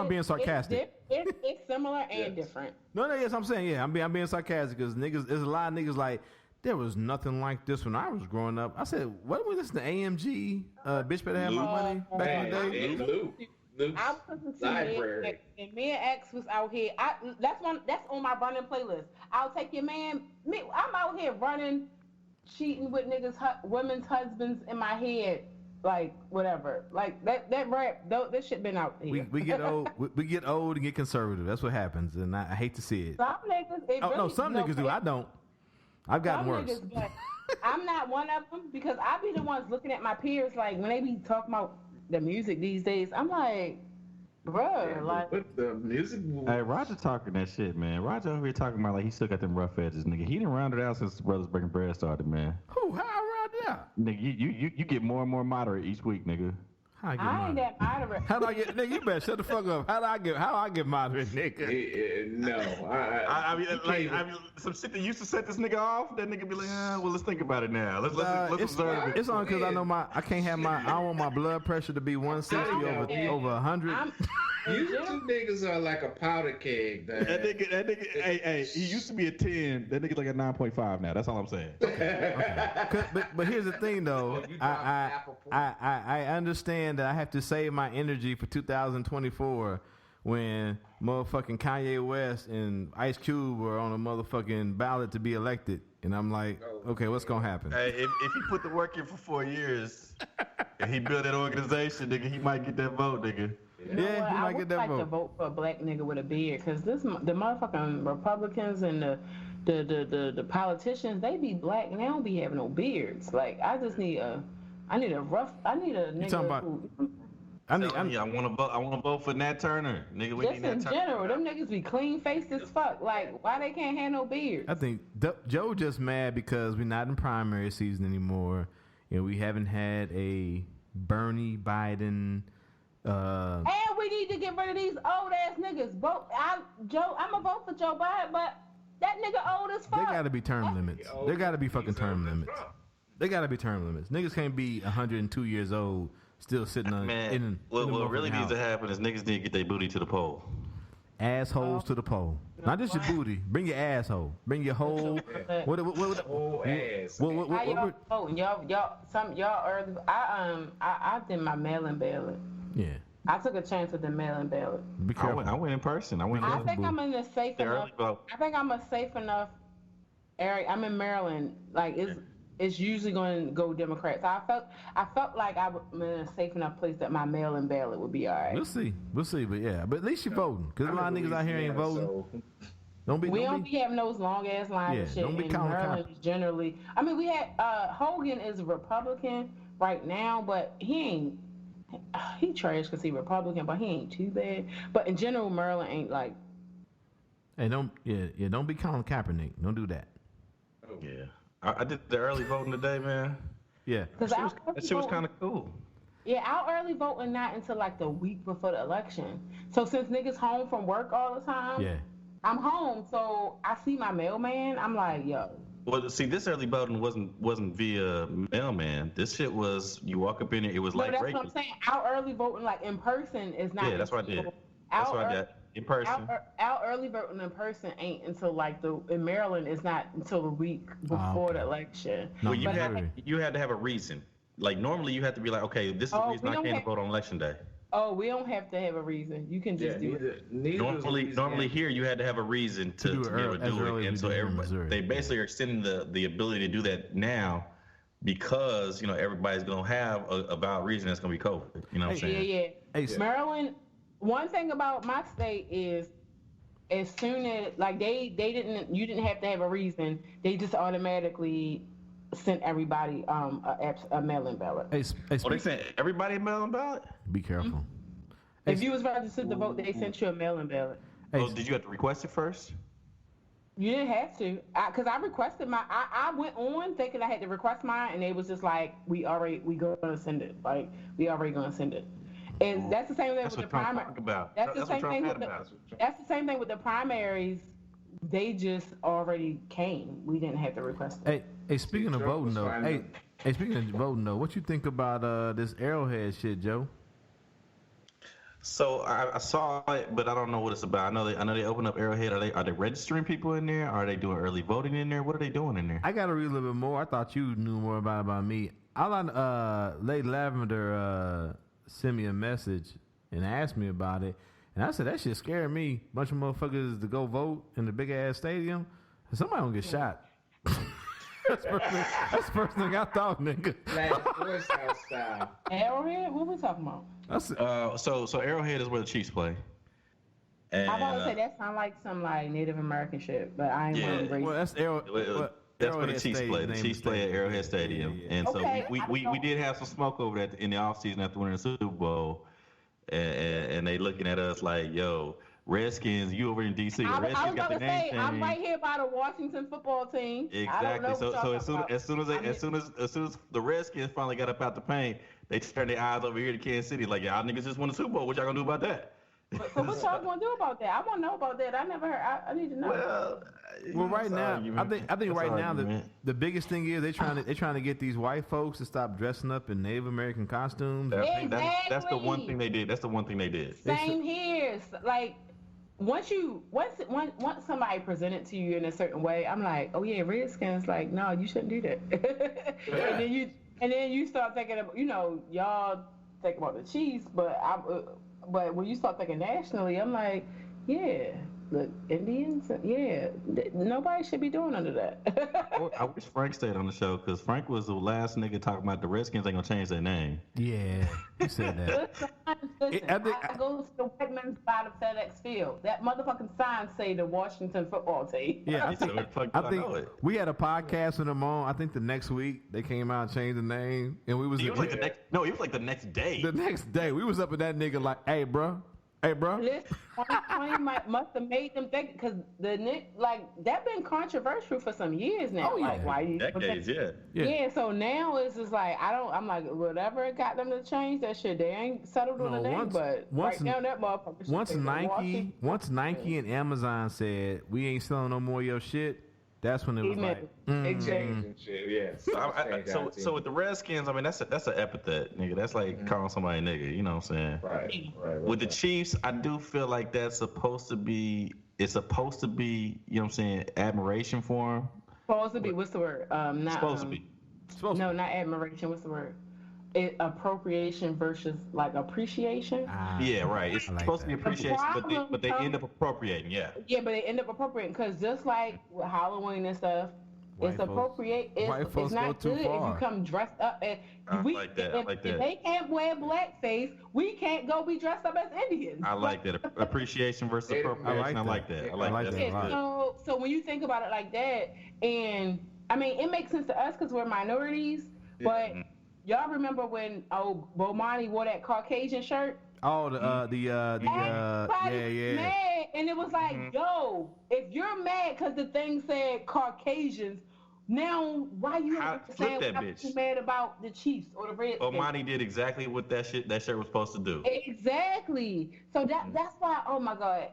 being sarcastic. It's similar and different. No, yes, I'm saying, yeah, I'm being sarcastic because niggas, there's a lot of niggas like, there was nothing like this when I was growing up. I said, what did we listen to AMG? Bitch Better Have My Money back in the day? I was listening to and me and X was out here. That's on my running playlist. I'll take your man. I'm out here running, cheating with women's husbands in my head, like whatever. Like that rap, that shit been out here. We get old. We get old and get conservative. That's what happens, and I hate to see it. Some niggas. Some niggas do. I don't. I've gotten worse. Niggas, I'm not one of them because I be the ones looking at my peers like when they be talking about the music these days. I'm like, bruh, like the music. Hey, Roger talking that shit, man. Roger over here talking about like he still got them rough edges, nigga. He didn't round it out since Brothers Breaking Bread started, man. Who? How I round it out? Nigga, you get more and more moderate each week, nigga. I ain't that moderate. How do I get, nigga? You better shut the fuck up. How I get moderate, nigga? No, I mean, some shit that used to set this nigga off. That nigga be like, well, let's think about it now. Let's observe it. It's only because I know I don't want my blood pressure to be 160 over 100. You two niggas are like a powder keg. That nigga, hey, he used to be a 10. That nigga like a 9.5 now. That's all I'm saying. Okay. But here's the thing, though. I understand that I have to save my energy for 2024 when motherfucking Kanye West and Ice Cube were on a motherfucking ballot to be elected. And I'm like, okay, what's going to happen? Hey, if he put the work in for 4 years and he built that organization, nigga, he might get that vote, nigga. Yeah, he might get that vote. I would like to vote for a black nigga with a beard because the motherfucking Republicans and the politicians, they be black and they don't be having no beards. Like, I need a nigga You talking about? I want to vote for Nat Turner, nigga. We just need Nat in Turner. general, them niggas be clean faced as fuck. Like, why they can't have no beards? I think Joe just mad because we're not in primary season anymore, and we haven't had a Bernie Biden. And we need to get rid of these old ass niggas. I'm gonna vote for Joe Biden, but that nigga old as fuck. There gotta be term limits. There gotta be fucking term limits. There gotta be term limits. Niggas can't be 102 years old still sitting on. Man, what really needs to happen is niggas need to get their booty to the pole. Assholes to the pole. Not just your booty. Bring your asshole. Bring your whole. Whole ass. How y'all voting? Y'all early. I did my mail-in ballot. Yeah. I took a chance with the mail-in ballot. Be careful. I went in person. I think I'm in a safe enough. I think I'm a safe enough area. I'm in Maryland. Like it's usually going to go Democrats. I felt like I'm in a safe enough place that my mail-in ballot would be all right. We'll see. But at least you're voting. Because a lot of niggas out here ain't voting. We don't be having those long ass lines and shit. Don't be in Maryland is generally. I mean, we had Hogan is a Republican right now, but he trash because he Republican, but he ain't too bad. But in general, Maryland ain't like. Hey, don't be Colin Kaepernick. Don't do that. Yeah, I did the early voting today, man. Yeah, that shit was kind of cool. Yeah, our early voting not until like the week before the election. So since niggas home from work all the time, yeah, I'm home, so I see my mailman. I'm like, yo. Well, see, this early voting wasn't via mailman. This shit was you walk up in it. It was like that's what I'm saying. Our early voting, like in person, is not. Yeah, that's what I did. That's what I did. in person. Our early voting in person ain't until like in Maryland is not until the week before the election. No, you had to have a reason. Like normally you have to be like, okay, this is the reason I came to vote on election day. Oh, we don't have to have a reason. You can just do it. Normally here you had to have a reason to be able to do it, and so they basically are extending the ability to do that now because everybody's gonna have a valid reason that's gonna be COVID. You know what I'm saying? Yeah. Maryland. One thing about my state is, as soon as you didn't have to have a reason. They just automatically sent everybody a mail-in ballot. They sent everybody a mail-in ballot? Be careful. If you was registered to vote, they sent you a mail-in ballot. Did you have to request it first? You didn't have to, because I requested my. I went on thinking I had to request mine, and they was just like, we gonna send it. Like we already gonna send it. And that's the same thing with the primary. That's the same thing with the primaries. They just already came. We didn't have to request it. Hey, speaking of voting though, what you think about this Arrowhead shit, Joe? So I saw it, but I don't know what it's about. I know they opened up Arrowhead. Are they registering people in there? Are they doing early voting in there? What are they doing in there? I got to read a little bit more. I thought you knew more about me. I let Lady Lavender send me a message and asked me about it, and I said that shit scared me. Bunch of motherfuckers to go vote in the big ass stadium. Somebody gonna get shot. That's the first thing I thought, nigga. Arrowhead? What we talking about? So Arrowhead is where the Chiefs play. And, I was about to say that sounds like some Native American shit, but I ain't Well, that's that's where the Chiefs play. The Chiefs play at Arrowhead Stadium, and so we did have some smoke over that in the offseason after winning the Super Bowl, and they looking at us like, yo. Redskins, you over in DC. I was about to say, I'm right here by the Washington football team. Exactly. So as soon as the Redskins finally got up out the paint, they turned their eyes over here to Kansas City. Like, y'all niggas just won the Super Bowl. What y'all gonna do about that? So what y'all gonna do about that? I want to know about that. I never heard. I need to know. Well, right now, I think right now the biggest thing is they trying to get these white folks to stop dressing up in Native American costumes. Exactly. That's the one thing they did. Same here. Like. Once somebody presented to you in a certain way, I'm like, oh yeah, Redskins. Like, no, you shouldn't do that. and then you start thinking about, y'all think about the Chiefs, but when you start thinking nationally, I'm like, yeah, look, Indians, yeah, nobody should be doing none of that. I wish Frank stayed on the show because Frank was the last nigga talking about the Redskins ain't gonna change their name. Yeah, he said that. Listen, I go to the Wegmans by the FedEx Field. That motherfucking sign say the Washington football team. Yeah, I think we had a podcast with them on. I think the next week they came out and changed the name, and we was. It was like the next day. The next day, we was up at that nigga like, hey, bro. Listen, 2020 must have made them think because that been controversial for some years now. Oh, yeah. Like, why you decades, yeah. So now it's just like I'm like whatever got them to change that shit. They ain't settled on the name, but right now that motherfucker. Once Nike and Amazon said we ain't selling no more of your shit. That's when it was like So with the Redskins, I mean that's an epithet, nigga. That's like calling somebody nigga. You know what I'm saying? Right. With the Chiefs, I do feel like that's supposed to be. It's supposed to be. You know what I'm saying? Admiration for him. Supposed to be. What's the word? Not supposed to be. No, not admiration. What's the word? Appropriation versus like appreciation. Yeah, right. It's supposed to be appreciation, but they end up appropriating. Yeah. Yeah, but they end up appropriating because just like with Halloween and stuff, it's appropriate. It's not good if you come dressed up as. If they can't wear blackface, we can't go be dressed up as Indians. I like that appreciation versus appropriation. I like that. I like that. So when you think about it like that, and I mean, it makes sense to us because we're minorities, but. Y'all remember when Bomani wore that Caucasian shirt? Oh, yeah. Mad, and it was like, yo, if you're mad because the thing said Caucasians, now why you mad about the Chiefs or the Redskins? Bomani did exactly what that shirt was supposed to do. Exactly. So that's why, oh my God,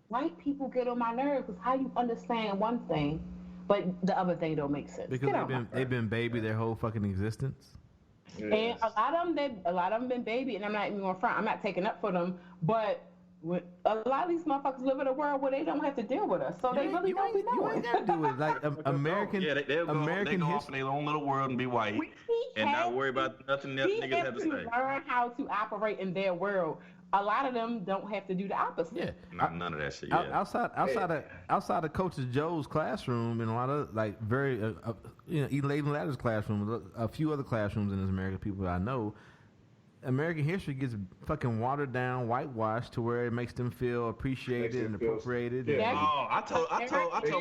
white people get on my nerves because how you understand one thing, but the other thing don't make sense. Because they've been baby their whole fucking existence. Yes. And a lot of them been baby, and I'm not even going front. I'm not taking up for them, but A lot of these motherfuckers live in a world where they don't have to deal with us, so they really don't be You knowing. ain't gotta do it. Like American, they'll go American off in their own little world and be white and not worry about nothing else niggas have to say. Learn how to operate in their world. A lot of them don't have to do the opposite. Yeah, none of that shit. Yeah. Outside of Coach Joe's classroom and a lot of like very Elaine Ladder's classroom, a few other classrooms in this America, people that I know. American history gets fucking watered down, whitewashed to where it makes them feel appreciated and appropriated. Yeah. I told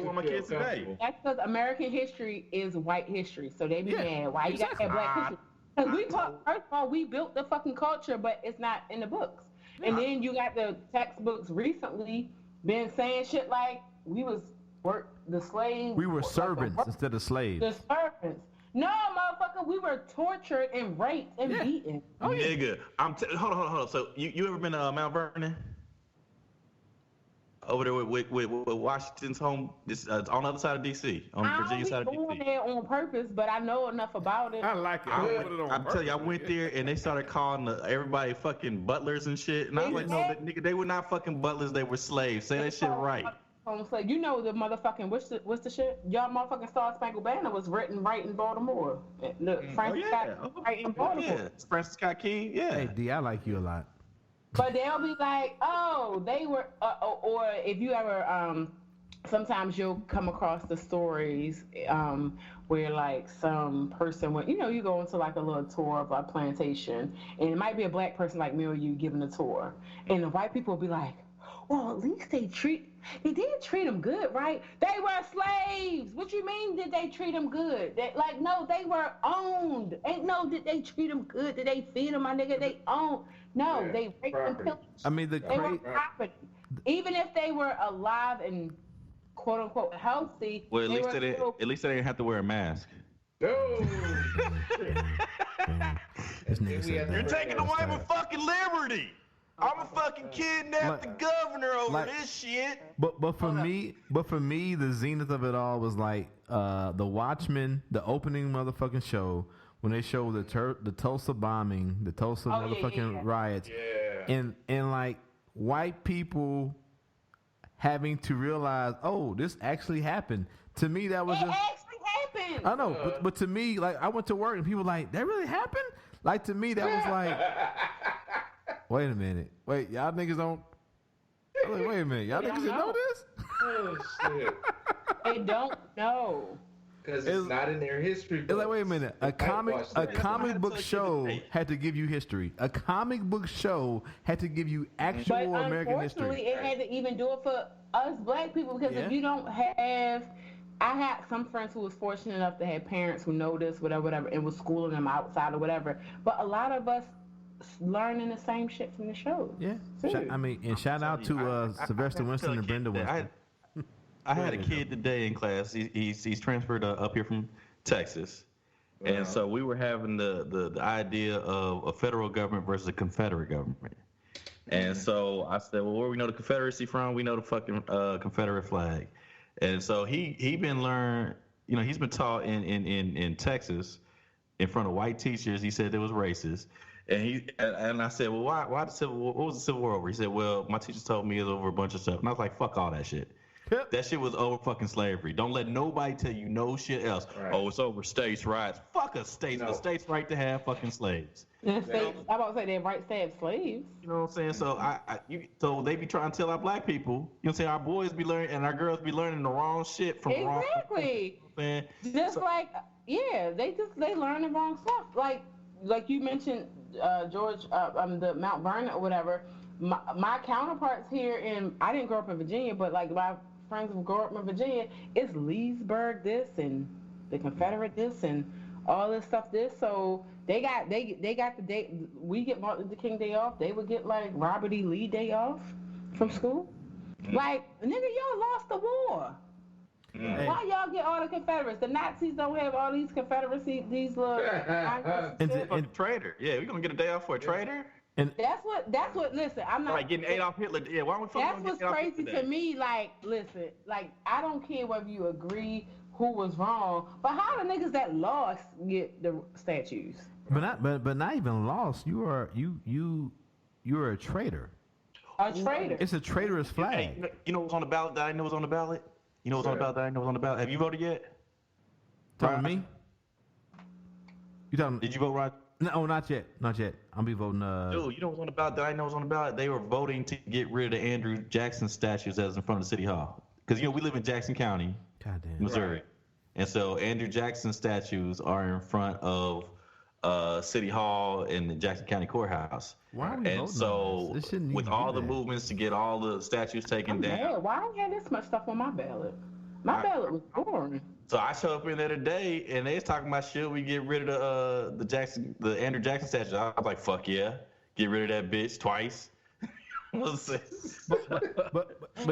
one of my kids today. That's because American history is white history, so they be mad. Why you got to have black history? Because we talk. First of all, we built the fucking culture, but it's not in the books. And then you got the textbooks recently been saying shit like we was the slaves. We were servants instead of slaves. The servants. No, motherfucker, we were tortured and raped and beaten. Oh, yeah. Nigga, hold on. So you ever been to Mount Vernon? Over there with Washington's home, it's on the other side of D.C., on the Virginia side of D.C. I don't be going there on purpose, but I know enough about it. I like it. I tell you, I went there and they started calling everybody fucking butlers and shit. And I was like, no, nigga, they were not fucking butlers, they were slaves. Say that shit right. Like, you know the motherfucking what's the shit? Y'all motherfucking Star Spangled Banner was written right in Baltimore. Francis Scott right in Baltimore. Yeah, Francis Scott Key. Yeah. Hey D, I like you a lot. But they'll be like, oh, they were, or if you ever, sometimes you'll come across the stories where like some person went, you go into like a little tour of a plantation, and it might be a black person like me or you giving the tour, and the white people will be like, well, at least they did treat them good, right? They were slaves. What you mean did they treat them good? No, they were owned. Did they treat them good? Did they feed them, my nigga? They owned. No, they raped and pillaged. I mean, they were property. Even if they were alive and quote unquote healthy. Well, at least they didn't have to wear a mask. No. You're taking away my fucking liberty. I'm a fucking kidnapped the governor over this shit. But for me, the zenith of it all was like the Watchmen, the opening motherfucking show when they showed the Tulsa bombing, the Tulsa riots, and like white people having to realize, oh, this actually happened. To me, that was actually happened. I know, but to me, like I went to work and people were like, that really happened. Like to me, that was like. Wait a minute. Wait, y'all niggas don't. Wait a minute. Y'all niggas didn't know this? Oh, shit. They don't know. Because it's not in their history books. It's like, wait a minute. A comic book show had to give you history. A comic book show had to give you actual American history. Unfortunately, it had to even do it for us black people because if you don't have. I had some friends who was fortunate enough to have parents who know this, whatever, and was schooling them outside or whatever. But a lot of us learning the same shit from the show. Yeah. And shout out to Sylvester Winston and Brenda Winston. I had a kid today in class. He's transferred up here from Texas. And so we were having the idea of a federal government versus a Confederate government. And so I said, well, where we know the Confederacy from? We know the fucking Confederate flag. And so he's been taught in Texas in front of white teachers. He said it was racist. And I said, well, why what was the Civil War over? He said, well, my teachers told me it was over a bunch of stuff. And I was like, fuck all that shit. Yep. That shit was over fucking slavery. Don't let nobody tell you no shit else. Right. Oh, it's over states' rights. Fuck a state. No. The state's right to have fucking slaves. I'm about to say their rights to have slaves. You know what I'm saying? So so they be trying to tell our black people, you know what I'm saying, our boys be learning and our girls be learning the wrong shit from the wrong people. Exactly. They learn the wrong stuff. Like you mentioned, George, the Mount Vernon or whatever. My counterparts here I didn't grow up in Virginia, but like my friends who grew up in Virginia, it's Leesburg this and the Confederate this and all this stuff this. So they got the day. We get Martin Luther King Day off. They would get like Robert E. Lee Day off from school. Like, nigga, y'all lost the war. Why y'all get all the Confederates? The Nazis don't have all these Confederacy, these little and traitor. Yeah, we gonna get a day off for a traitor. And that's what. Listen, I'm not like getting Adolf Hitler. Yeah, why don't we? That's what's crazy to me. Like, listen, like I don't care whether you agree who was wrong, but how the niggas that lost get the statues? But not even lost. You are a traitor. A traitor. It's a traitorous flag. Hey, you know what's on the ballot that I know was on the ballot? You know what's on the ballot that I know was on the ballot? Have you voted yet? Talking to me? You talking? Did you vote, Rod? No, not yet. Not yet. I'll be voting. Dude, you know what's on the ballot that I know was on the ballot? They were voting to get rid of the Andrew Jackson statues that was in front of the city hall. Because, we live in Jackson County, Goddamn. Missouri. Right. And so Andrew Jackson statues are in front of City Hall and the Jackson County Courthouse. Why are we voting And on so this? This shouldn't with even all be the that. movements to get all the statues taken I'm down. mad. Why I had this much stuff on my ballot? My ballot was boring. So I show up in there today, and they was talking about shit. We get rid of the Andrew Jackson statue. I was like, fuck yeah, get rid of that bitch twice. But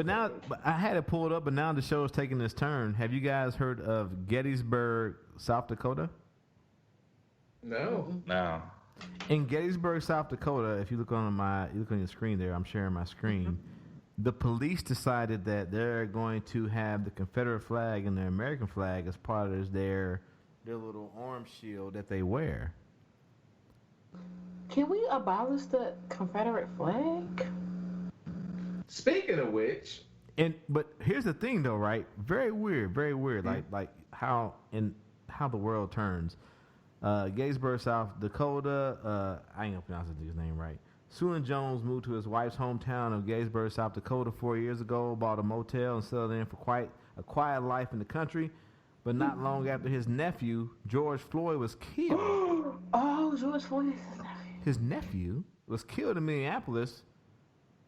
now I had it pulled up, but now the show is taking this turn. Have you guys heard of Gettysburg, South Dakota? No. No. In Gettysburg, South Dakota, if you look on your screen there, I'm sharing my screen. The police decided that they're going to have the Confederate flag and the American flag as part of their little arm shield that they wear. Can we abolish the Confederate flag? Speaking of which, But here's the thing, though, right? Very weird. Like how the world turns. Gettysburg, South Dakota. I ain't gonna pronounce his name right. Susan Jones moved to his wife's hometown of Gettysburg, South Dakota 4 years ago, bought a motel and settled in for quite a quiet life in the country. But not long after his nephew, George Floyd, was killed. Oh, George Floyd is his nephew. His nephew was killed in Minneapolis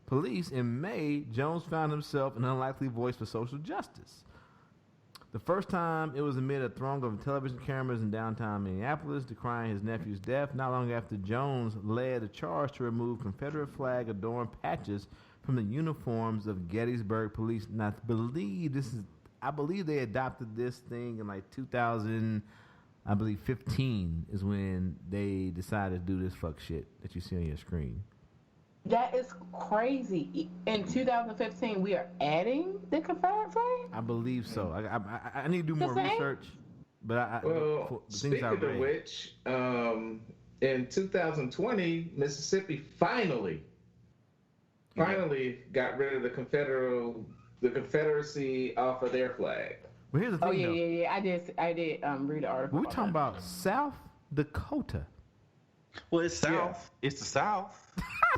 police in May. Jones found himself an unlikely voice for social justice. The first time, it was amid a throng of television cameras in downtown Minneapolis decrying his nephew's death. Not long after, Jones led a charge to remove Confederate flag-adorned patches from the uniforms of Gettysburg police. And I believe they adopted this thing in like 2015 is when they decided to do this fuck shit that you see on your screen. That is crazy. In 2015, we are adding the Confederate flag? I believe so. I need to do more The same? research, but well, the things speaking I of read. which, in 2020, Mississippi finally got rid of the Confederacy off of their flag. But here's the thing, Oh, yeah, though. yeah. I did read the article. We're talking about South Dakota. Well, it's South. It's the South.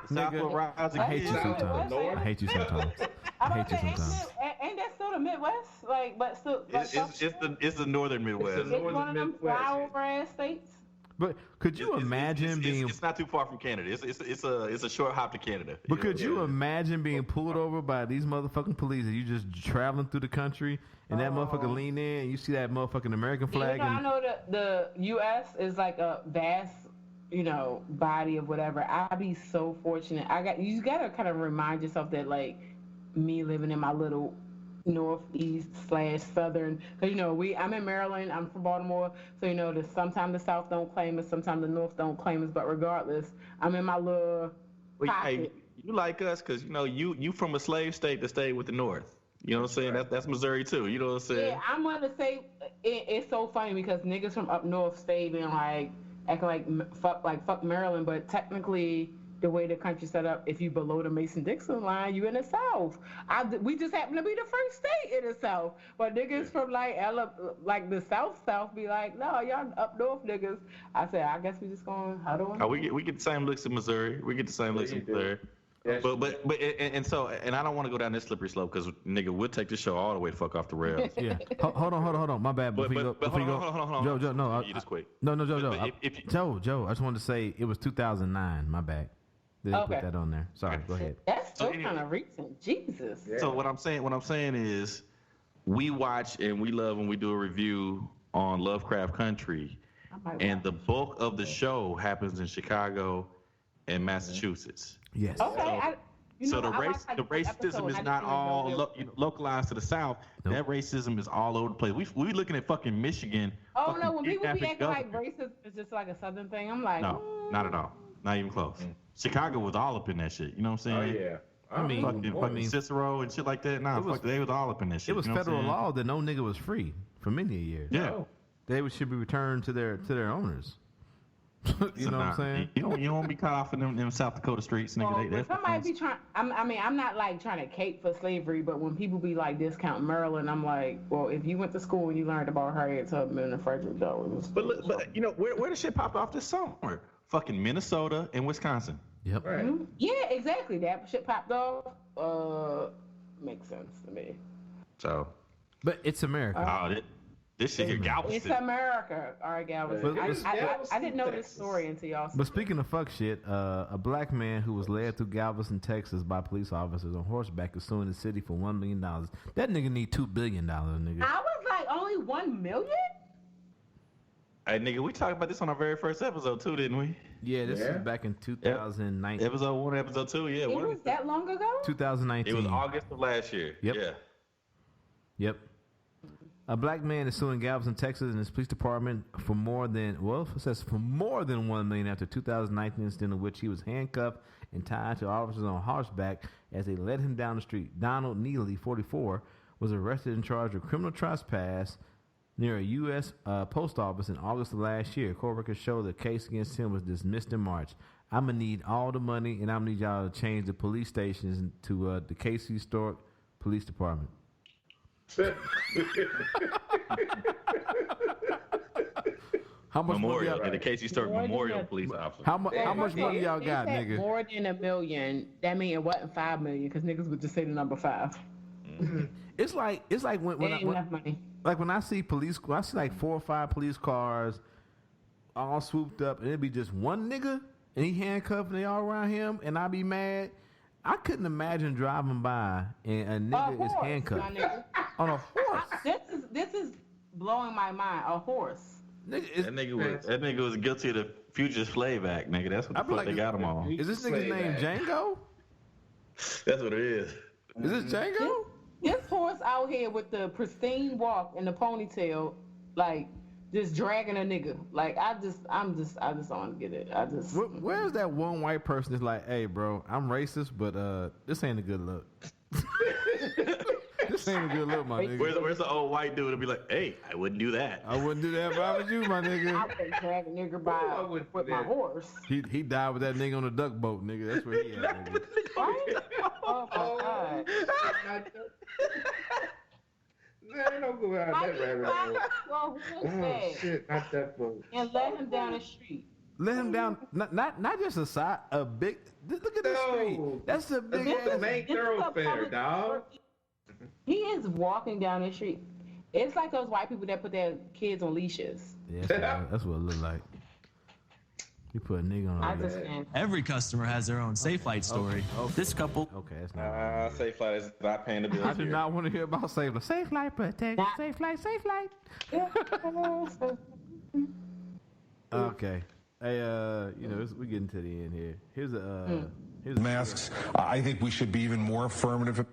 The South will rise I hate you again. sometimes. I hate you sometimes. I hate you sometimes. Ain't that still the Midwest? Like, but still, like, It's the northern Midwest. It's the it's one of them Midwest. flyover ass states. But could you imagine being? It's not too far from Canada. It's a short hop to Canada. But could you imagine being pulled over by these motherfucking police and you just traveling through the country and that motherfucker lean in and you see that motherfucking American flag? I know that the U.S. is like a vast, body of whatever. I'd be so fortunate. You gotta kind of remind yourself that like me living in my little northeast/southern, because I'm in Maryland, I'm from Baltimore, so sometimes the South don't claim us, sometimes the North don't claim us, but regardless, I'm in my little pocket. Hey, you like us because you from a slave state that stayed with the North. You know what I'm saying? That's Missouri too. You know what I'm saying? Yeah, I'm gonna say it's so funny because niggas from up north stay being like acting like fuck Maryland, but technically the way the country's set up, if you below the Mason-Dixon line, you in the South. We just happen to be the first state in the South, but niggas from like the South be like, no, y'all up north niggas. I said, I guess we just gonna huddle. Oh, we get the same looks in Missouri. We get the same looks in Missouri. Yeah, But I don't want to go down this slippery slope because nigga, we'll take this show all the way fuck off the rails. Yeah. Hold on. My bad. But hold on. Joe, no. You just quick. No, Joe. Joe, I just wanted to say it was 2009. My bad. They didn't put that on there. Sorry. Go ahead. That's so kind of recent. Jesus. Yeah. So what I'm saying is, we watch and we love when we do a review on Lovecraft Country, and the bulk of the show happens in Chicago and Massachusetts. Yes. Okay. So the racism is not all localized to the South. Nope. That racism is all over the place. We looking at fucking Michigan. Oh no, when people be fucking acting like government. racism is just like a Southern thing, I'm like, No, not at all. Not even close. Chicago was all up in that shit. You know what I'm Oh saying? yeah. I mean, Fucking Cicero and shit like that. Nah, they was all up in that shit. It was you know what I'm federal saying? law that no nigga was free for many years. Yeah. Oh. They should be returned to their owners. You know what I'm saying? You don't want to be caught off in them South Dakota streets, nigga. Well, when somebody be trying, I'm not like trying to cape for slavery, but when people be like discount Maryland, I'm like, well, if you went to school and you learned about Harriet Tubman and Frederick Douglass. But you know, where the shit popped off this summer? Fucking Minnesota and Wisconsin. Yep. Right. Mm-hmm. Yeah, exactly. That shit popped off. Makes sense to me. So. But it's America. This shit here, Galveston. It's America. All right, Galveston. I didn't know this story until y'all said But speaking of fuck shit, a black man who was led through Galveston, Texas by police officers on horseback is suing the city for $1 million. That nigga need $2 billion, nigga. I was like, only 1 million? Hey, nigga, we talked about this on our very first episode, too, didn't we? Yeah, this is back in 2019. Episode 1, episode 2, yeah. It was that long ago? 2019. It was August of last year. Yep. Yeah. Yep. A black man is suing Galveston, Texas, and his police department for more than $1 million after 2019 incident in which he was handcuffed and tied to officers on horseback as they led him down the street. Donald Neely, 44, was arrested and charged with criminal trespass near a U.S. post office in August of last year. Court records show the case against him was dismissed in March. I'm going to need all the money, and I'm going to need y'all to change the police stations to the Casey Stork Police Department. How much Memorial, money the Casey Stork Memorial Police Officer. How much money y'all got, nigga? More than $1 million. That mean it wasn't $5 million because niggas would just say the number 5. It's like when I see like 4 or 5 police cars all swooped up, and it'd be just one nigga, and he handcuffed, and they all around him, and I be mad. I couldn't imagine driving by and a nigga is handcuffed on a horse. This is blowing my mind. A horse. That nigga was guilty of the Fugitive Slave Act, nigga. That's what the fuck they got him on. Is this nigga's name Django? That's what it is. Is this Django? This horse out here with the pristine walk and the ponytail, like just dragging a nigga. Like I just don't get it. Where's that one white person that's like, hey, bro, I'm racist, but this ain't a good look. This ain't a good look, my nigga. Where's the old white dude to be like, hey, I wouldn't do that. I wouldn't do that if I was you, my nigga. I would drag a nigga by with my horse. He died with that nigga on the duck boat, nigga. That's where he at, nigga. Right? Oh my God. Man, don't go out that rabbit hole. Well, Oh shit, not that boat. and let him down the street. Let him down, not just a big. Look at this street. That's a big That's the ass. main thoroughfare, dog. He is walking down the street. It's like those white people that put their kids on leashes. Yeah, that's what it look like. You put a nigga on I a just leash. can't. Every customer has their own Safe Light story. This couple. Okay, that's not. Safe Flight is not paying the bills. I do not want to hear about Safe Light. Safe Light protect. Safe Light. Safe Light. Okay. Hey, we're getting to the end here. Here's masks. I think we should be even more affirmative.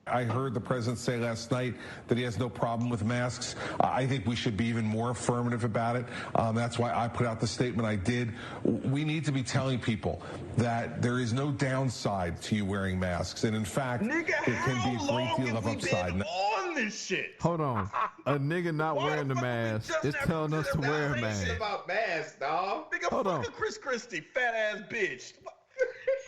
I heard the president say last night that he has no problem with masks. I think we should be even more affirmative about it. That's why I put out the statement I did. We need to be telling people that there is no downside to you wearing masks. And in fact, there can be a great deal of upside. On this shit. Hold on. A nigga not wearing the mask is telling us to wear a mask. It's about masks, dog. Nigga, Hold on. Chris Christie, fat ass bitch.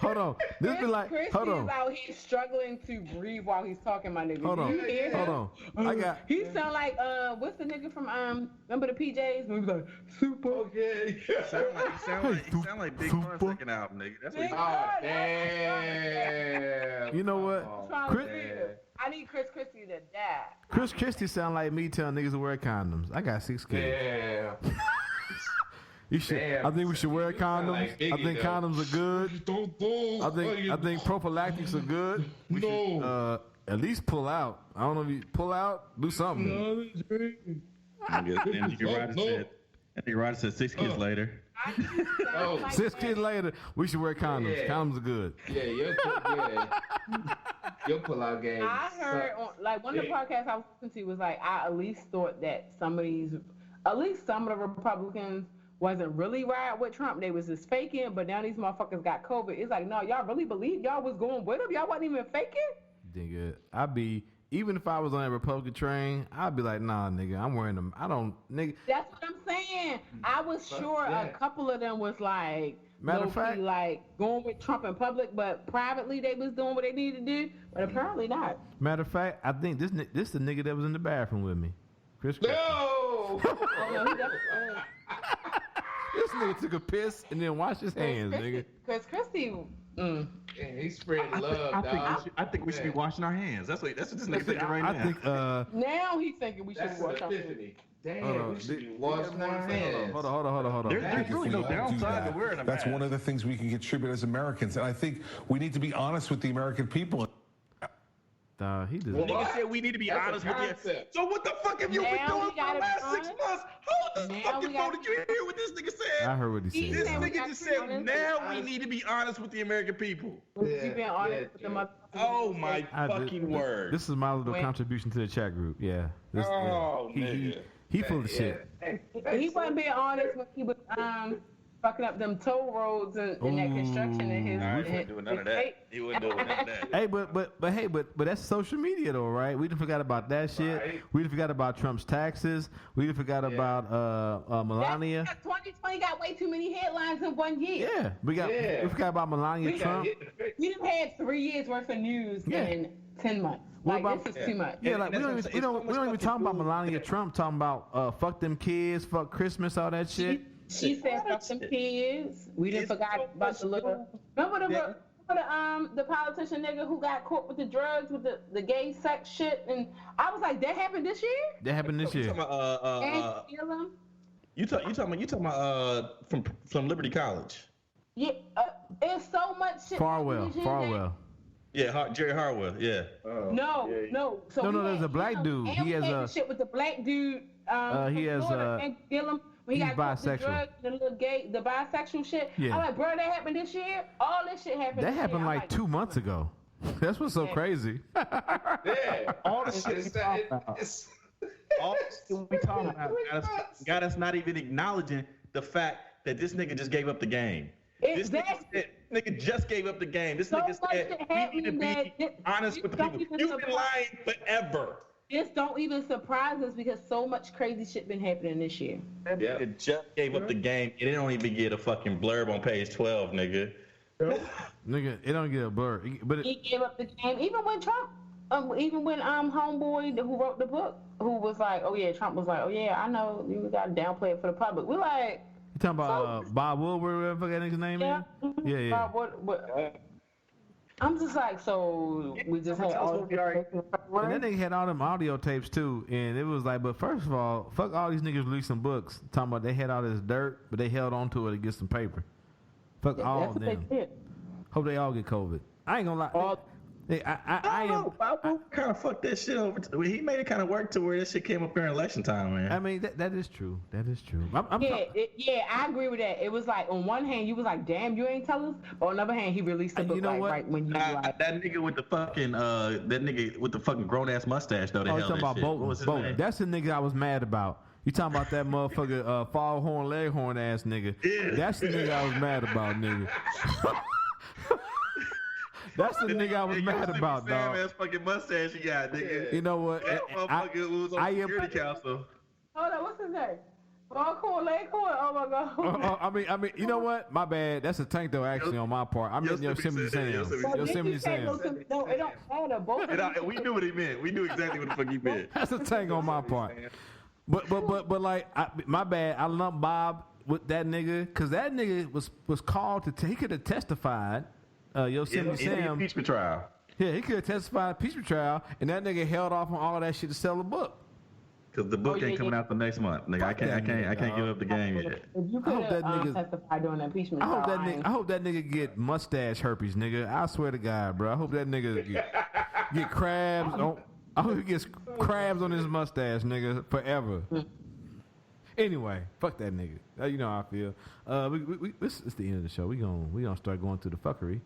Hold on. This be like, hold on. He's out here struggling to breathe while he's talking, my nigga. Hold on. You hear Hold on. He sound like what's the nigga from remember the PJs? When he was like super. Okay. You sound like Big Pun's second album, nigga. That's what Big you Oh, Pun. damn. You know what? Trying Chris- to breathe. I need Chris Christie to die. Chris Christie sound like me telling niggas to wear condoms. I got 6 kids. Damn. You should. Damn. I think we should wear You sound condoms. like Biggie, I think though. condoms are good. I think prophylactics are good. We should at least pull out. I don't know if you pull out, do something. Nigga Ryder said 6 kids later. Oh. 6 kids later, we should wear condoms. Yeah. Condoms are good. Your pull-out game. I heard on one of the podcasts I was listening to was like I at least thought that some of the Republicans wasn't really riding with Trump. They was just faking, but now these motherfuckers got COVID. It's like, no, y'all really believe y'all was going with him? Y'all wasn't even faking? Nigga, I be even if I was on that Republican train, I'd be like, nah, nigga, I'm wearing them. I don't, nigga. That's what I'm saying. I was sure a couple of them was like, matter of fact, like going with Trump in public, but privately they was doing what they needed to do, but apparently not. Matter of fact, I think this the nigga that was in the bathroom with me, Chris. No. This nigga took a piss and then washed his hands, nigga. Because Christy, he spread love, dog. I think we should be washing our hands. That's what this nigga thinking right now. I think now he's thinking we should wash our hands. Damn, we should be washing our hands. Hold on. There's really no downside to wearing a mask. That's one of the things we can contribute as Americans, and I think we need to be honest with the American people. He does. Nigga said we need to be honest with you. So what the fuck have you been doing for the last 6 months? Hold the fucking phone. Did you hear what this nigga said? I heard what he said. This nigga just said, now we need to be honest with the American people. You being honest with the Oh my fucking word. This is my little contribution to the chat group. Yeah. He full of shit. He wasn't being honest when he was fucking up them toll roads and that construction in his. He wasn't doing none of that. He wasn't doing none of that. Hey, but that's social media though, right? We done forgot about that shit. Right. We done forgot about Trump's taxes. We done forgot about Melania. 2020 got way too many headlines in 1 year. Yeah, we forgot about Melania Trump. We done had 3 years worth of news in 10 months. This is too much. Yeah, like we don't even talk about Melania Trump talking about fuck them kids, fuck Christmas, all that shit. She said fuck them kids. We didn't forgot about the little. Remember the politician nigga who got caught with the drugs with the gay sex shit, and I was like, that happened this year. That happened this year. You talking about from Liberty College? Yeah, it's so much shit. Farwell. Yeah, Jerry Harwell. Yeah. No. So no. There's a black dude. He has a shit with the black dude. He has he's bisexual. The bisexual shit. Yeah. I'm like, bro, that happened this year. All this shit happened. That happened like 2 months ago. That's what's so crazy. Yeah. All the shit we talking about got us not even acknowledging the fact that this nigga just gave up the game. This nigga just gave up the game. This nigga said we need to be honest with the people. You've been lying forever. This don't even surprise us because so much crazy shit been happening this year. It just gave up the game. It don't even get a fucking blurb on page 12, nigga. Nigga, it don't get a blurb. But he gave up the game. Even when Trump, homeboy who wrote the book, who was like, oh yeah, Trump was like, oh yeah, I know you got to downplay it for the public. We're like, you talking about Bob Woodward, whatever that nigga's name is? Yeah. Bob Woodward. I'm just like, so we just had all and that nigga had all them audio tapes too, and it was like, but first of all, fuck all these niggas releasing books talking about they had all this dirt, but they held on to it to get some paper. Fuck all of them. Hope they all get COVID. I ain't gonna lie. I kind of fucked that shit over. He made it kind of work to where this shit came up during election time, man. I mean, that is true. That is true. I agree with that. It was like, on one hand, you was like, damn, you ain't tell us. But on the other hand, he released the book right when you like. That nigga with the fucking grown ass mustache, though. Talking about Bolton. That's the nigga I was mad about. You talking about that motherfucker foghorn leghorn ass nigga? Yeah. That's the nigga I was mad about, nigga. That's the nigga I was mad about, dog. Ass fucking mustache you got, nigga. You know what? That motherfucker was on security council. Hold on, what's his name? Foghorn leghorn. Oh my god. I mean, you know what? My bad. That's a tank though, actually, on my part. I meant Yosemite Sam. Yosemite Sam. No, it don't matter. Both. We knew what he meant. We knew exactly what the fuck he meant. That's a tank on my part. But like, my bad. I lumped Bob with that nigga because that nigga was called to. He could have testified. Yosemite Sam. In the impeachment trial. Yeah, he could have testified impeachment trial, and that nigga held off on all that shit to sell the book. Because the book ain't coming out the next month, nigga. I can't give up the game yet. You could have testified during the impeachment trial. I hope that nigga get mustache herpes, nigga. I swear to God, bro. I hope that nigga get crabs on. I hope he gets crabs on his mustache, nigga, forever. Anyway, fuck that nigga. You know how I feel. This is the end of the show. We gonna start going through the fuckery.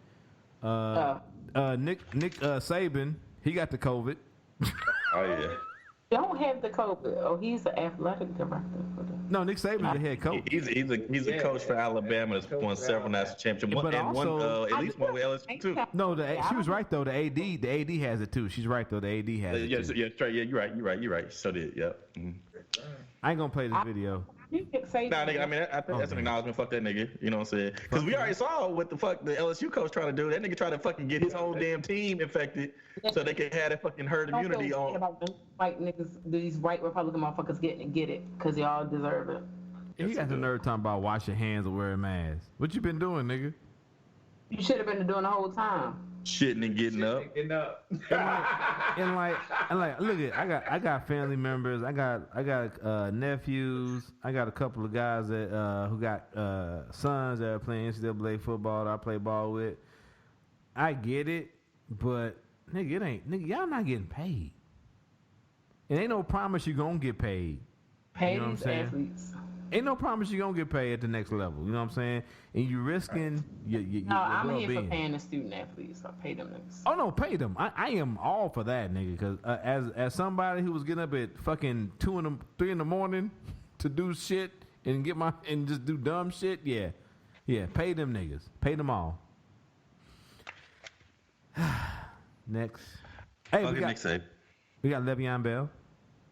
Nick Saban, he got the COVID. Oh yeah. don't have the COVID. Oh, he's the athletic director for the. No, Nick Saban's the head coach. He's a coach for Alabama that's won several national championships, But and also- at least one with LSU too. No, she was right though. The AD has it too. She's right though. The AD has it too. You're right. So did, yep. Mm-hmm. I ain't gonna play this video. You can say Nah, nigga, I mean, I think that's an acknowledgement. Fuck that nigga. You know what I'm saying? Because we already saw what the fuck the LSU coach trying to do. That nigga tried to fucking get his whole damn team infected so they could have that fucking herd immunity don't on. about them white niggas, these white Republican motherfuckers get it because y'all deserve it. You got the nerve talking about wash your hands or wear a mask. What you been doing, nigga? You should have been doing the whole time. Shitting and getting up. And like, look at, I got family members. I got nephews. I got a couple of guys that who got sons that are playing NCAA football that I play ball with. I get it, but nigga, y'all not getting paid. It ain't no promise you gonna get paid. Pay You know what I'm these saying? athletes. Ain't no promise you gonna get paid at the next level. You know what I'm saying? And you risking your No, I'm here for well-being. paying the student athletes. I pay them niggas. Oh no, pay them. I am all for that, nigga. Because as somebody who was getting up at fucking 3 in the morning to do shit and just do dumb shit, yeah, pay them niggas, pay them all. Next, hey, we got Le'Veon Bell.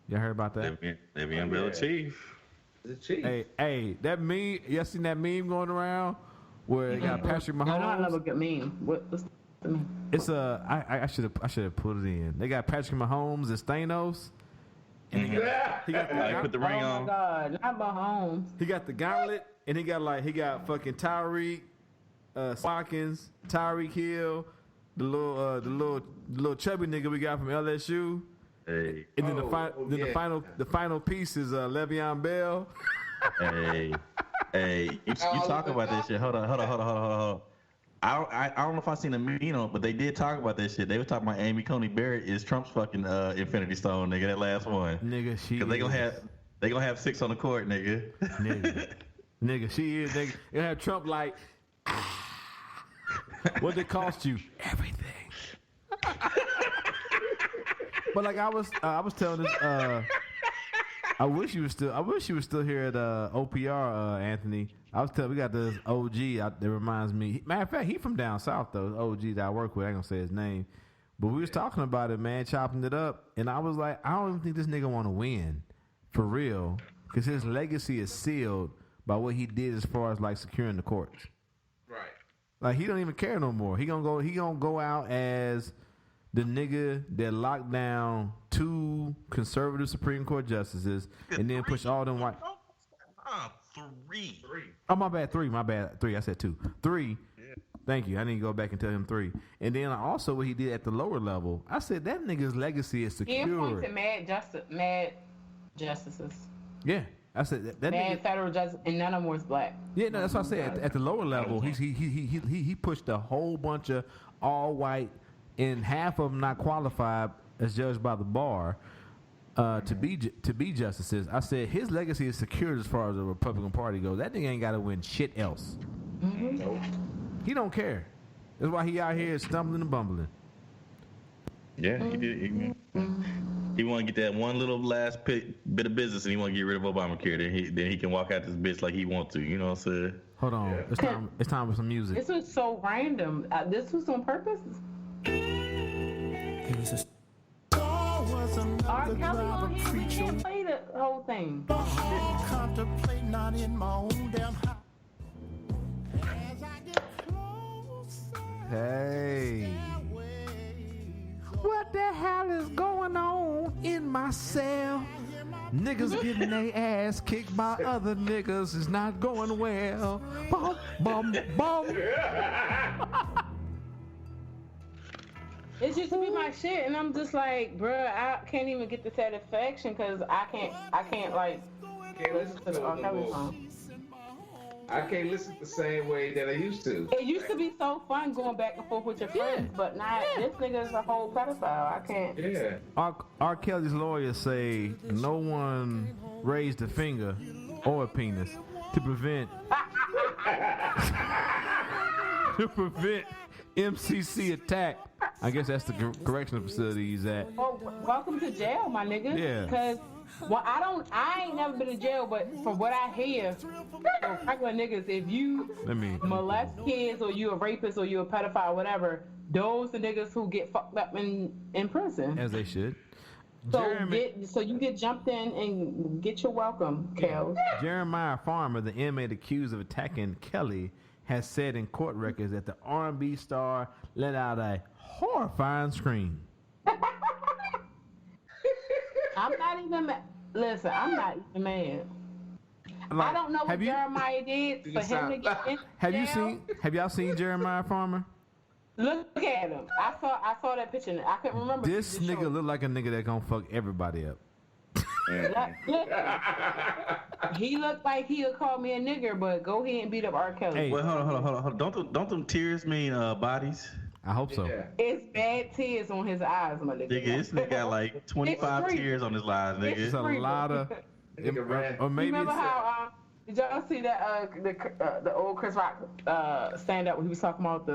Y'all heard about that? Le'Veon Bell, chief. The chief. Hey, that meme. You seen that meme going around where they got Patrick Mahomes? No, I never get meme. What's the meme? It's I should have put it in. They got Patrick Mahomes and Thanos. And he got put the ring on. Oh my God, not Mahomes. He got the gauntlet, and he got fucking Tyreek, Watkins, Tyreek Hill, the little chubby nigga we got from LSU. Hey. And then the final piece is Le'Veon Bell. Hey, you talk about this shit. Hold on. I don't know if I seen a meme, but they did talk about that shit. They were talking about Amy Coney Barrett is Trump's fucking Infinity Stone, nigga. That last one, nigga. Because they gonna have 6 on the court, nigga. Nigga, she is. Nigga, it had Trump like, what did it cost you? Everything. But like I was telling this, I wish you was still here at OPR, Anthony. I was telling we got this OG that reminds me. Matter of fact, he from down south though. OG that I work with. I ain't gonna say his name, but we was talking about it, man, chopping it up, and I was like, I don't even think this nigga want to win for real, because his legacy is sealed by what he did as far as like securing the courts. Right. Like he don't even care no more. He gonna go out as the nigga that locked down 2 conservative Supreme Court justices and then push all them white. 3. Oh, my bad. 3. I said 2. 3. Yeah. Thank you. I need to go back and tell him 3. And then also what he did at the lower level, I said that nigga's legacy is secure. He appointed mad justices. Yeah. I said that mad nigga, federal justice, and none of them was black. Yeah, no, that's what I said. At the lower level, he pushed a whole bunch of all white, and half of them not qualified as judged by the bar to be justices. I said his legacy is secured as far as the Republican Party goes. That nigga ain't got to win shit else. Mm-hmm. Nope. He don't care. That's why he out here stumbling and bumbling. Yeah, he did. He want to get that one little last bit of business, and he want to get rid of Obamacare. Then he can walk out this bitch like he want to. You know what I'm saying? Hold on, yeah. It's time for some music. This was so random. This was on purpose. It was R. Kelley on here, we can't play the whole thing. contemplate not in my own damn house. As I get closer, Hey. What the hell is going on in my cell? Niggas getting their ass kicked by other niggas is not going well. Bum, bum, bum. It used to be my shit, and I'm just like, bruh, I can't even get the satisfaction because I can't like listen to the R. Kelley song. I can't listen the same way that I used to. It used to be so fun going back and forth with your friends, but now this nigga is a whole pedophile. I can't. Yeah. R. Kelly's lawyers say no one raised a finger or a penis to prevent MCC attack I guess that's the correctional facility he's at. Well, welcome to jail, my nigga. Yeah. Because, well, I ain't never been in jail, but from what I hear, regular niggas, if you molest kids or you a rapist or you a pedophile or whatever, those the niggas who get fucked up in prison. As they should. So you get jumped in and get your welcome, Kel. Jeremiah Farmer, the inmate accused of attacking Kelley, has said in court records that the R&B star let out a horrifying scream. I'm not even mad. Listen, I'm not even mad. I don't know what Jeremiah did for him to get in jail. Have y'all seen Jeremiah Farmer? Look at him. I saw that picture. And I couldn't remember. This nigga look like a nigga that gonna fuck everybody up. He looked like he'll call me a nigger, but go ahead and beat up R. Kelley. Hey, well, hold on. Don't them tears mean bodies? I hope so. Yeah. It's bad tears on his eyes, my nigga. Nigga, this nigga got like 25 tears on his eyes, nigga. It's a lot of. Or maybe remember how? Did y'all see that the old Chris Rock stand up when he was talking about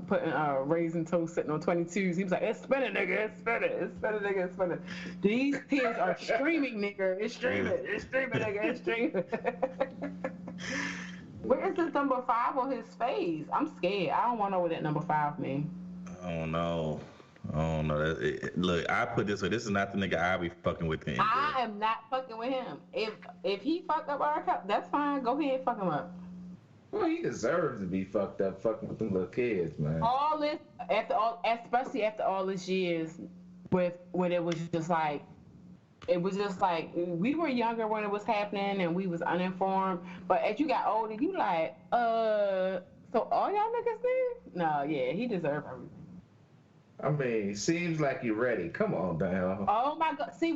putting raisin toast sitting on 22s? He was like, "It's spinning, nigga. It's spinning. It's spinning, nigga. It's spinning." These tears are streaming, nigga. It's streaming. It's streaming, nigga. It's streaming. Where is this number 5 on his face? I'm scared. I don't want to know what that number 5 means. I don't know. Look, I put this way. This is not the nigga I be fucking with. I am not fucking with him. If he fucked up our account, that's fine. Go ahead and fuck him up. Well, he deserves to be fucked up, fucking with them little kids, man. All this, especially after all these years, when it was just like we were younger when it was happening and we was uninformed. But as you got older, you like, so all y'all niggas did? No, yeah, he deserved everything. I mean, seems like you're ready. Come on down. Oh my God! See,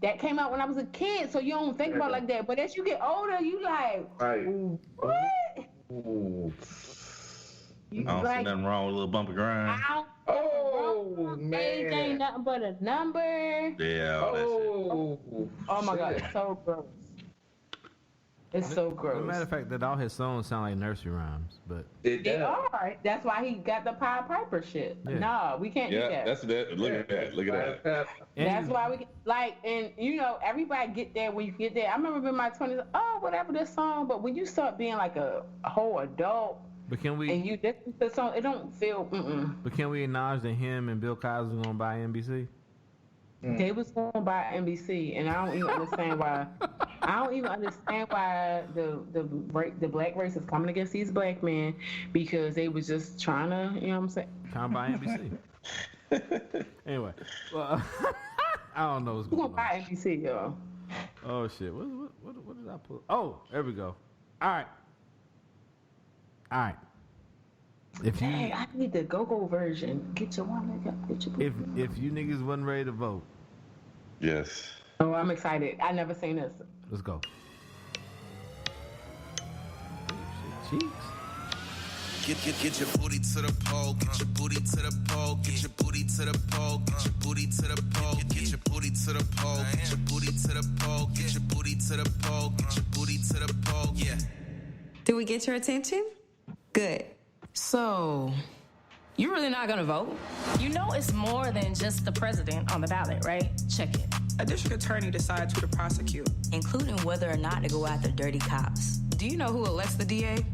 that came out when I was a kid, so you don't think about it like that. But as you get older, you like, what? Ooh. I don't see nothing wrong with a little bumpy grind. Man. Age ain't nothing but a number. Yeah, all that shit. Oh my God, it's so gross. It's so gross. As a matter of fact, that all his songs sound like nursery rhymes, but they are. That's why he got the Pied Piper shit. Yeah. No, we can't do that. Look at that. That's why we and everybody get there when you get there. I remember in my 20s, whatever this song, but when you start being like a whole adult, but can we? And you listen to the song, it don't feel. But can we acknowledge that him and Bill Cosby gonna buy NBC? They was going to buy NBC, and I don't even understand why. The black race is coming against these black men because they was just trying to, you know what I'm saying? Trying to buy NBC. Anyway, well, I don't know what's going on. We're going to buy NBC, y'all. Oh shit! What did I pull? Oh, there we go. All right. Hey, I need the go-go version. Get your one leg up. Get your if you niggas wasn't ready to vote. Yes. Oh, I'm excited. I never seen this. Let's go. Cheeks. Get your booty to the pole. Get your booty to the pole. Get your booty to the pole. Get your booty to the pole. Get your booty to the pole. Get your booty to the pole. Get your booty to the pole. Get your booty to the pole. Yeah. Did we get your attention? Good. So, you're really not gonna vote? You know it's more than just the president on the ballot, right? Check it. A district attorney decides who to prosecute, including whether or not to go after dirty cops. Do you know who elects the DA?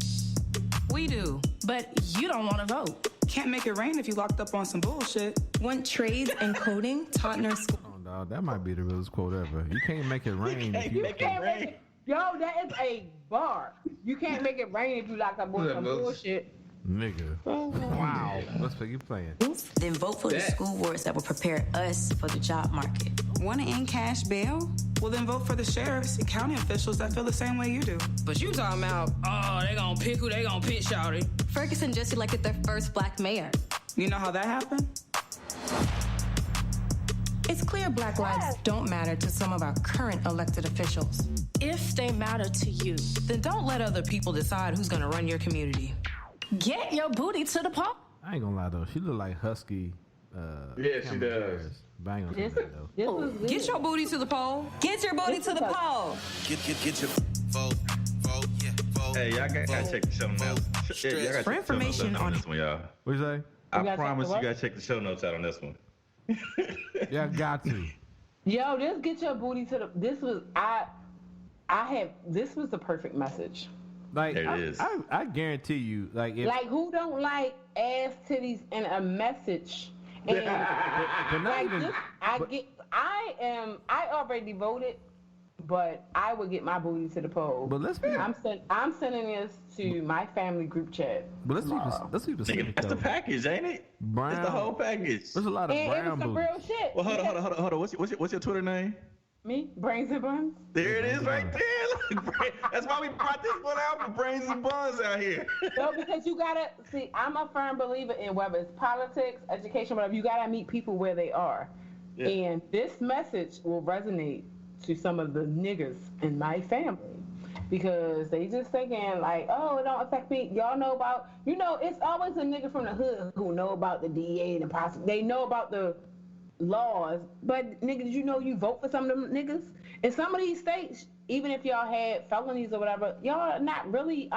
We do, but you don't want to vote. Can't make it rain if you locked up on some bullshit. Want trades and coding taught in our school? Oh, no, that might be the realest quote ever. You can't make it rain. You can't make it. Yo, that is a bar. You can't make it rain if you lock up on some bullshit. Nigga. Wow. Let's you playing. Then vote for the school boards that will prepare us for the job market. Want to end cash bail? Well, then vote for the sheriffs and county officials that feel the same way you do. But you talking about, they gonna pick who they gonna pick, shawty. Ferguson just elected their first black mayor. You know how that happened? It's clear black lives don't matter to some of our current elected officials. If they matter to you, then don't let other people decide who's gonna run your community. Get your booty to the pole. I ain't gonna lie though, she look like Husky. Yeah, she does. Bang on that though. Get your booty to the pole. Get your booty to the pole. Get your vote, yeah, vote. Hey, y'all gotta check something else. For information on this one, y'all. What you say? I promise you gotta check the show notes out on this one. Yeah, got to. Yo, just get your booty to the. This was This was the perfect message. Like I guarantee you, like who don't like ass titties in a message? And I already voted, but I would get my booty to the poll. But I'm sending this to my family group chat. But let's be specific. That's the package, ain't it? Brown. It's the whole package. There's a lot of brown booties. Real shit. Well, hold on. What's your Twitter name? Me? Brains and Buns? There it is right there. Look, that's why we brought this one out for Brains and Buns out here. No, because you gotta see, I'm a firm believer in whether it's politics, education, whatever, you gotta meet people where they are. Yeah. And this message will resonate to some of the niggas in my family. Because they just thinking like, oh, it don't affect me. Y'all know about, it's always a nigga from the hood who know about the DEA and the prosecution. They know about the laws, but nigga, did you know you vote for some of them niggas? In some of these states, even if y'all had felonies or whatever, y'all are not really,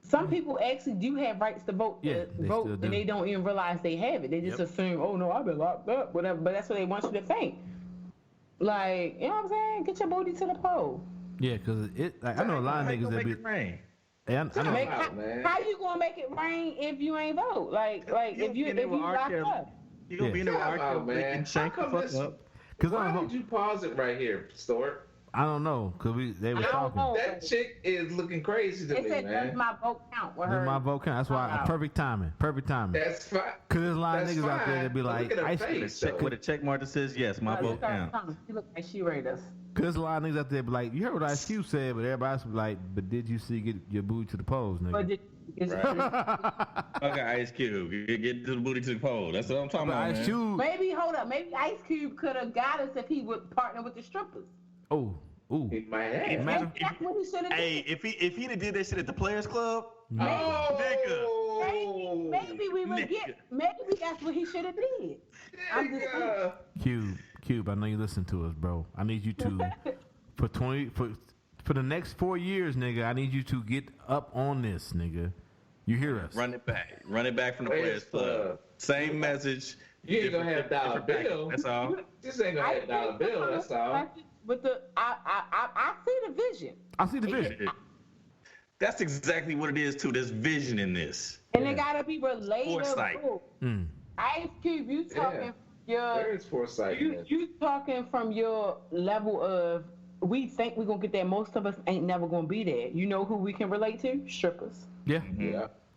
some people actually do have rights to vote, and they don't even realize they have it. They just assume, oh no, I've been locked up, whatever, but that's what they want you to think. Like, you know what I'm saying? Get your booty to the poll. Yeah, because I know a lot of niggas that be... How you gonna make it rain if you ain't vote? Like if you locked up? You gonna be in there arguing, man? Shank the fuck up. Why did you pause it right here, Stuart? I don't know, because they were talking. That chick is looking crazy to me, man. Does my vote count? Does my vote count? That's why perfect timing. That's fine. Because there's a lot of niggas out there that be like, with a check mark that says yes, my vote counts. She look like she rated us. Because there's a lot of niggas out there be like, you heard what Ice Cube said, but everybody else be like, but did you see get your booty to the polls, nigga? Okay, Ice Cube, get to the booty to the pole. That's what I'm talking about, Ice Cube. Maybe Ice Cube could have got us if he would partner with the strippers. Oh, ooh. He might have. That's what he should have did. Hey, if he'd have did that shit at the Players Club, maybe we would get. Maybe that's what he should have did. I'm just saying. Cube, I know you listen to us, bro. I need you to for the next 4 years, nigga. I need you to get up on this, nigga. You hear us? Run it back from the Players Club. Same message. You ain't gonna have dollar bill. That's all. This ain't gonna have dollar bill. That's all. But I see the vision. I see the vision. That's exactly what it is too. There's vision in this. And it gotta be relatable. Foresight. Ice Cube, you talking there is foresight. You talking from your level of we think we're gonna get there. Most of us ain't never gonna be there. You know who we can relate to? Strippers. Yeah.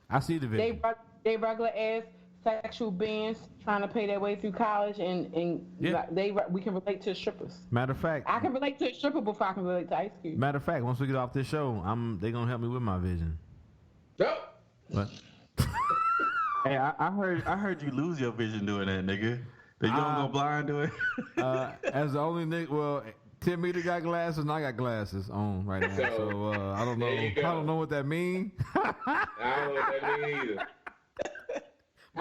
I see the vision. They regular ass sexual beings trying to pay their way through college, and we can relate to strippers. Matter of fact, I can relate to a stripper before I can relate to Ice Cube. Matter of fact, once we get off this show, they gonna help me with my vision. Nope. What? Hey, I heard you lose your vision doing that, nigga. That you don't go blind doing. As the only nigga, well, Tim Meter got glasses and I got glasses on right now. So I don't know. I don't know what that means. I don't know what that means either. I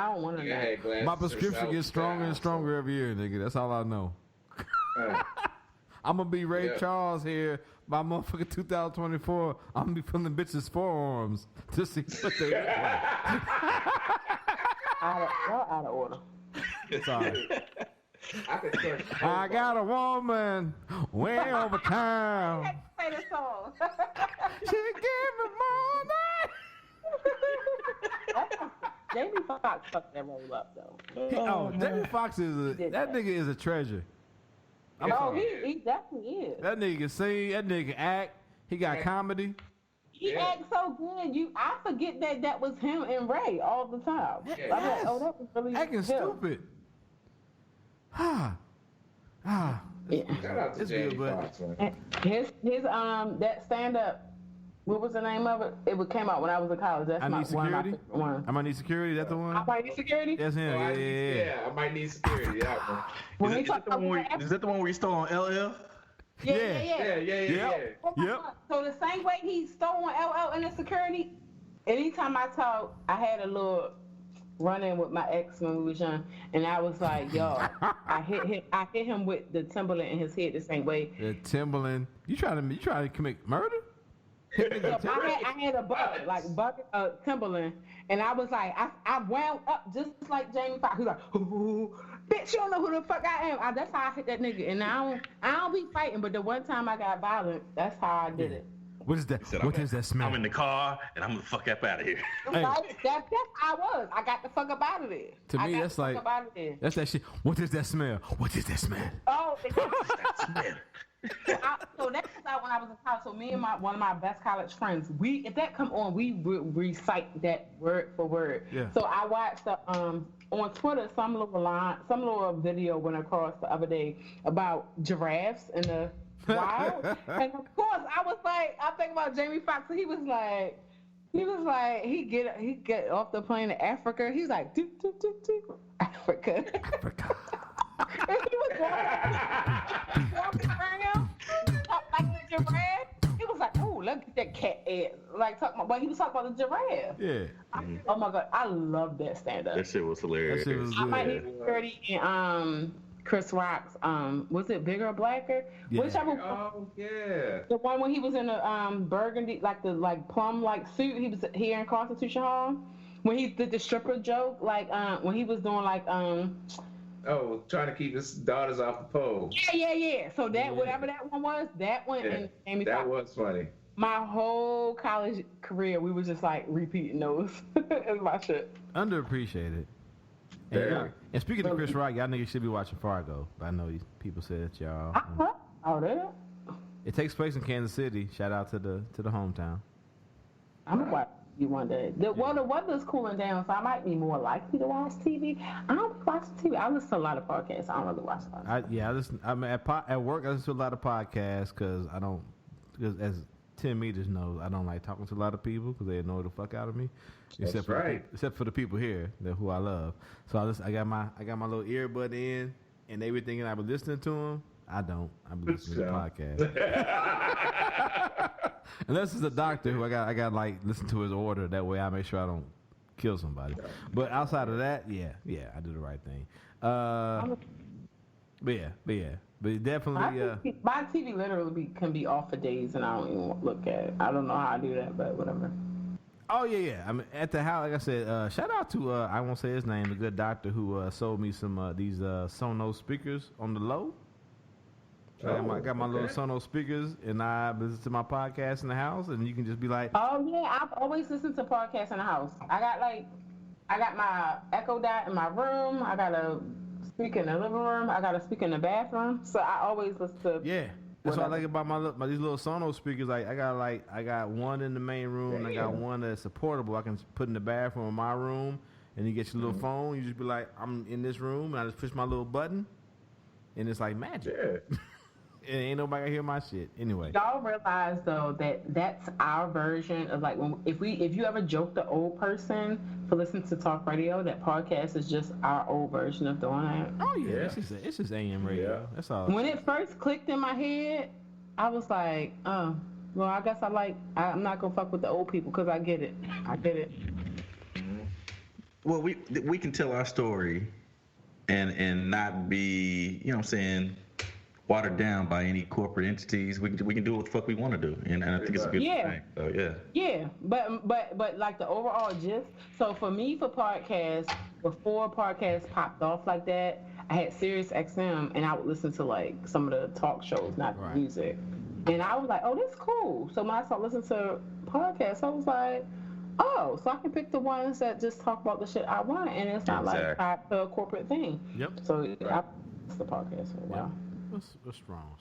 don't want to know. My prescription gets stronger and stronger every year, nigga. That's all I know. I'm gonna be Ray Charles here by motherfucking 2024. I'm gonna be putting the bitches' forearms to see what they look like. Out of order. Sorry. I got a woman way over town. Say the song. She gave me money. Jamie Foxx fucked that roll up though. Jamie Foxx that nigga is a treasure. He definitely is. That nigga can sing. That nigga can act. He got comedy. He acts so good. I forget that was him and Ray all the time. Yes. I'm like, oh, that was really acting stupid. Shout out to Jamie Foxx, man. His that stand up. What was the name of it? It came out when I was in college. That's one of my favorite ones. I might need security. That's the one. I might need security. That's him. I might need security. Is that the one where he stole on LF? Yeah. Yep. So the same way he stole on LL and the security, anytime I talk, I had a little run-in with my ex when we was young, and I was like, yo, I hit him with the Timberland in his head the same way. The Timberland. You trying to commit murder? I had a bucket Timberland, and I was like, I wound up just like Jamie Foxx. He was like, ooh, bitch, you don't know who the fuck I am. That's how I hit that nigga. And I don't be fighting, but the one time I got violent, that's how I did it. What is that? What is that smell? I'm in the car, and I'm gonna fuck up out of here. Right? That's how I was. I got the fuck up out of there. To me, that's like that's that shit. What is that smell? What is that smell? Oh, so that's when I was in college. So me and one of my best college friends, if that come on, we recite that word for word. Yeah. So I watched on Twitter some little video went across the other day about giraffes in the wild, and of course I think about Jamie Foxx. He was like, he get off the plane to Africa. He's like, do, Africa. And he was walking around, like the giraffe. He was like, oh, look at that cat ass. Like, but he was talking about the giraffe. Yeah. Oh my God, I love that stand up. That shit was hilarious. That shit was good. I might need security and Chris Rock's was it Bigger or Blacker? Yeah. Whichever. Oh yeah. The one when he was in the burgundy, the plum suit. He was here in Constitution Hall when he did the stripper joke, when he was doing trying to keep his daughters off the pole. Yeah. So whatever that one was, that one and Amy that Fox. was funny. My whole college career, we was just repeating those. It was my shit. Underappreciated. Yeah. And speaking of Chris Rock, y'all niggas should be watching Fargo. But I know people said that y'all. Oh, there. It takes place in Kansas City. Shout out to the hometown. I'm gonna watch you one day. Well, the weather's cooling down, so I might be more likely to watch TV. I don't watch TV. I listen to a lot of podcasts. I don't really watch podcasts. I listen. I mean, at work, I listen to a lot of podcasts because as Tim Meters knows, I don't like talking to a lot of people because they annoy the fuck out of me. Except for the people here, who I love. So I got my little earbud in, and they were thinking I was listening to them. I don't. I'm listening to the podcast. Unless it's a doctor who I got listen to his order. That way I make sure I don't kill somebody. But outside of that, yeah, I do the right thing. But definitely. My TV literally can be off for days, and I don't even look at it. I don't know how I do that, but whatever. Oh yeah. I mean, at the house, like I said, shout out to I won't say his name, the good doctor who sold me some these Sonos speakers on the low. I got my little Sonos speakers, and I listen to my podcast in the house, and you can just be like, oh yeah, I've always listened to podcasts in the house. I got my Echo Dot in my room. I got a speaker in the living room. I got a speaker in the bathroom. So I always listen to. Yeah. That's what I like about these little Sonos speakers. I got one in the main room, and I got one that's portable. I can put in the bathroom in my room, and you get your little phone. You just be like, I'm in this room, and I just push my little button, and it's like magic. Yeah. And ain't nobody gonna hear my shit anyway. Y'all realize though that that's our version of if you ever joke the old person for listening to talk radio, that podcast is just our old version of doing that. Oh yeah. It's just AM radio. Yeah. That's all. When it first clicked in my head, I was like, oh, well, I guess I'm not gonna fuck with the old people because I get it. Well, we can tell our story and not be, you know what I'm saying, watered down by any corporate entities. We can do what the fuck we want to do, and I think it's a good thing. So yeah, but like the overall gist. So for me, for podcasts, before podcasts popped off like that, I had Sirius XM, and I would listen to some of the talk shows, not the music. And I was like, oh, this is cool. So when I started listening to podcasts, I was like, oh, so I can pick the ones that just talk about the shit I want, and it's not tied to a corporate thing. Yep. So I listen to podcasts for a while. We're strong.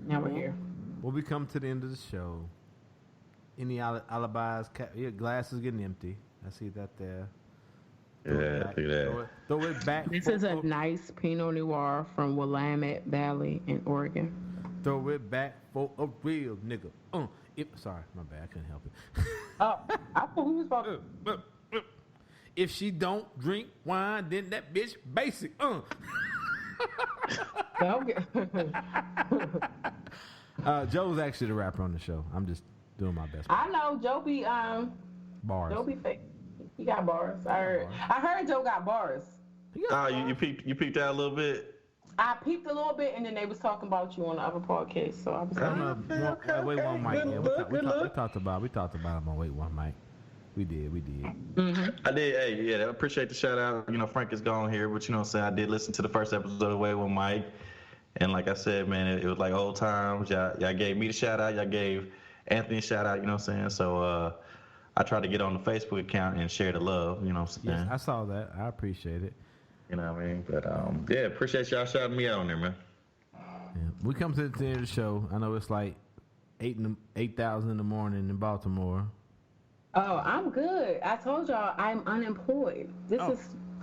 Now we're here. Well, we come to the end of the show. Any alibis? Your glass is getting empty. I see that there. Look at that. Throw it back. This is a nice Pinot Noir from Willamette Valley in Oregon. Throw it back for a real nigga. Sorry, my bad. I couldn't help it. I thought we was about to. If she don't drink wine, then that bitch basic. Joe's actually the rapper on the show. I'm just doing my best. I know Joe be bars. Joe be fake. He got bars. I heard Joe got bars. You peeped out a little bit. I peeped a little bit, and then they was talking about you on the other podcast. So I was like, Wait One Mic. We talked about him on Wait One Mic. We did. Mm-hmm. I did. Hey, yeah, I appreciate the shout out. You know, Frank is gone here, but you know what I'm saying? I did listen to the first episode of Wait One Mic. And like I said, man, it was like old times. Y'all gave me the shout out. Y'all gave Anthony a shout out, you know what I'm saying? So I tried to get on the Facebook account and share the love, you know what I'm saying? Yes, I saw that. I appreciate it. You know what I mean? But yeah, appreciate y'all shouting me out on there, man. Yeah. We come to the end of the show. I know it's like 8,000 in the morning in Baltimore. Oh, I'm good. I told y'all I'm unemployed.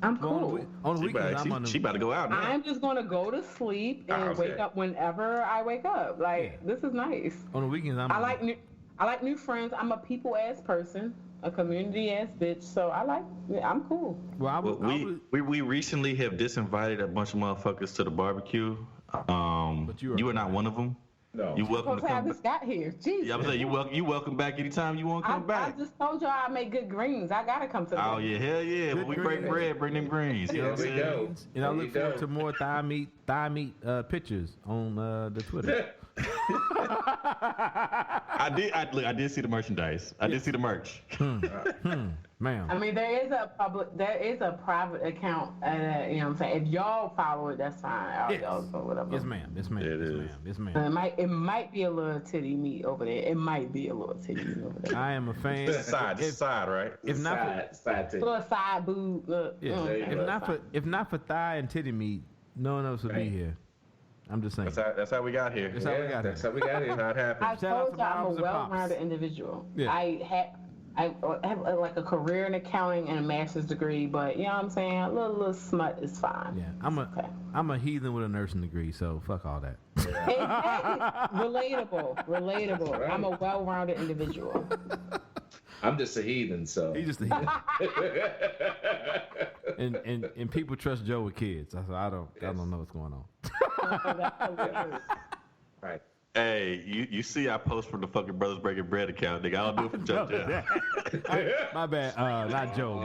I'm cool. On the weekends, she about to go out now. I'm just gonna go to sleep and wake up whenever I wake up. Like this is nice. On the weekends, I like new friends. I'm a people ass person, a community ass bitch. So I'm cool. Well, we recently have disinvited a bunch of motherfuckers to the barbecue. But you are not one of them. No. You welcome to come. I just got here. Jesus. Yeah, I'm saying you welcome back anytime you want to come back. I just told y'all I make good greens. I gotta come to the Oh yeah, hell yeah. When we break bread, bring them greens. You know what I'm saying? And I look forward to more thigh meat pictures on the Twitter. I did see the merchandise. I did see the merch. Ma'am. I mean, there is a private account, you know what I'm saying? If y'all follow it, that's fine. Y'all so whatever. Yes, ma'am. Yes, ma'am. It might be a little titty meat over there. It might be a little titty meat over there. I am a fan. Side, right? If not side titty. Little side boob. If not for thigh and titty meat, no one else would be here. I'm just saying. That's how we got here. That's how we got here. How it happened. I told y'all I'm a well-rounded individual. Yeah. I have like a career in accounting and a master's degree, but you know what I'm saying? A little smut is fine. Yeah, I'm a heathen with a nursing degree, so fuck all that. Relatable. Right. I'm a well-rounded individual. I'm just a heathen, so. He's just a heathen. and people trust Joe with kids. I don't know what's going on. Right. Hey, you see I post from the fucking Brothers Breaking Bread account, nigga. I don't do it from Joe. My bad. Not Joe.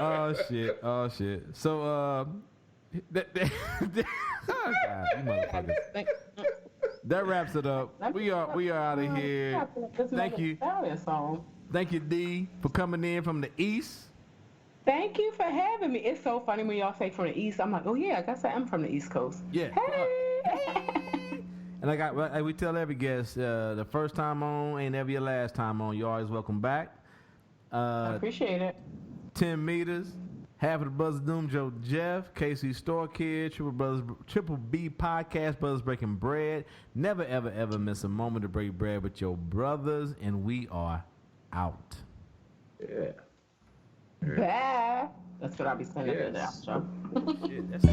Oh shit. So oh, God, you motherfuckers. That wraps it up. We are out of here. Thank you. Thank you, D, for coming in from the East. Thank you for having me. It's so funny when y'all say from the East. I'm like, oh yeah, I guess I am from the East Coast. Yeah. Hey. And we tell every guest, the first time on ain't ever your last time on. You're always welcome back. I appreciate it. 10 meters. Half of the Brothers Doom Joe Jeff, KC Store Kid, Triple B Podcast, Brothers Breaking Bread. Never, ever, ever miss a moment to break bread with your brothers, and we are out. Yeah. Bye. That's what I'll be sending to the outro. Shit, that's it.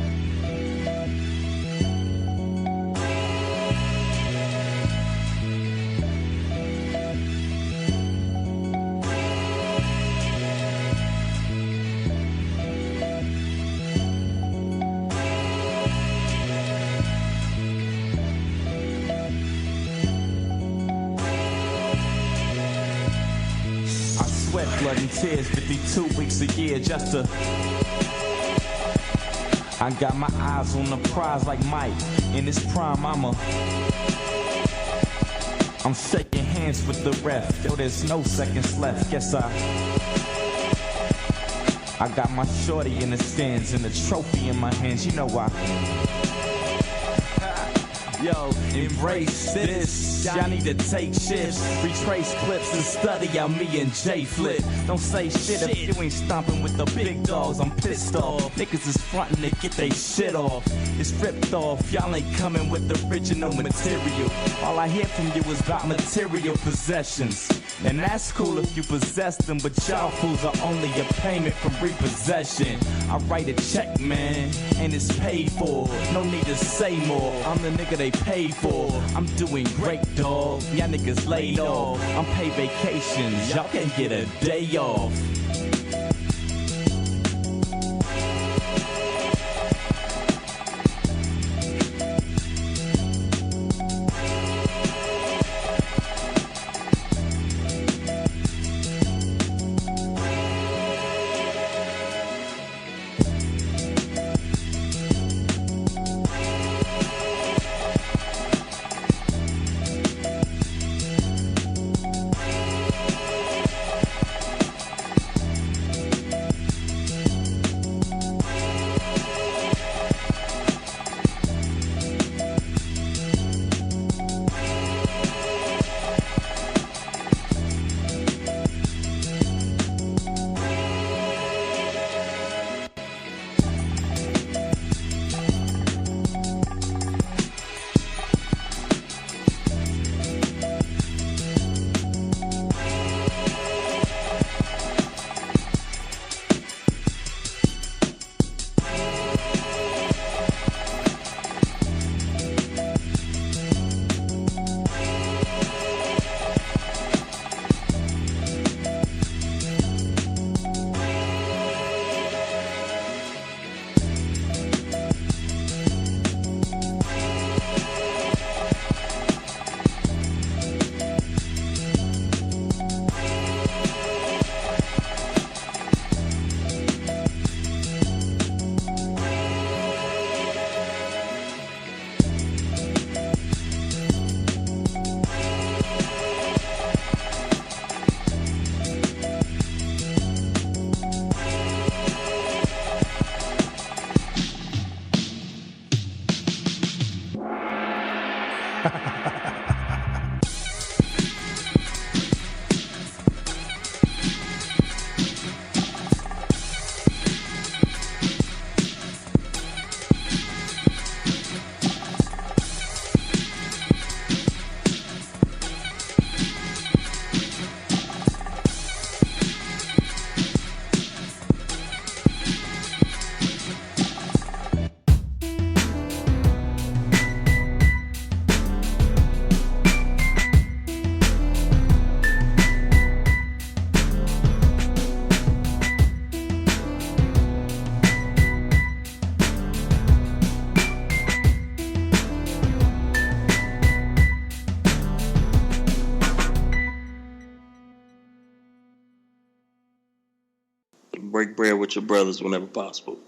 Blood and tears, 52 weeks a year just to. I got my eyes on the prize like Mike. In his prime, I'm shaking hands with the ref. Yo, there's no seconds left. Guess I got my shorty in the stands and the trophy in my hands. You know why? Yo, embrace this. Y'all need to take shifts, retrace clips and study how me and Jay flip. Don't say shit if you ain't stomping with the big dogs. I'm pissed off. Niggas is frontin' to get they shit off. It's ripped off. Y'all ain't coming with the original material. All I hear from you is about material possessions. And that's cool if you possess them, but y'all fools are only a payment from repossession. I write a check, man, and it's paid for. No need to say more. I'm the nigga they paid for. I'm doing great, dog. Y'all niggas laid off. I'm paid vacations. Y'all can't get a day off. break bread with your brothers whenever possible.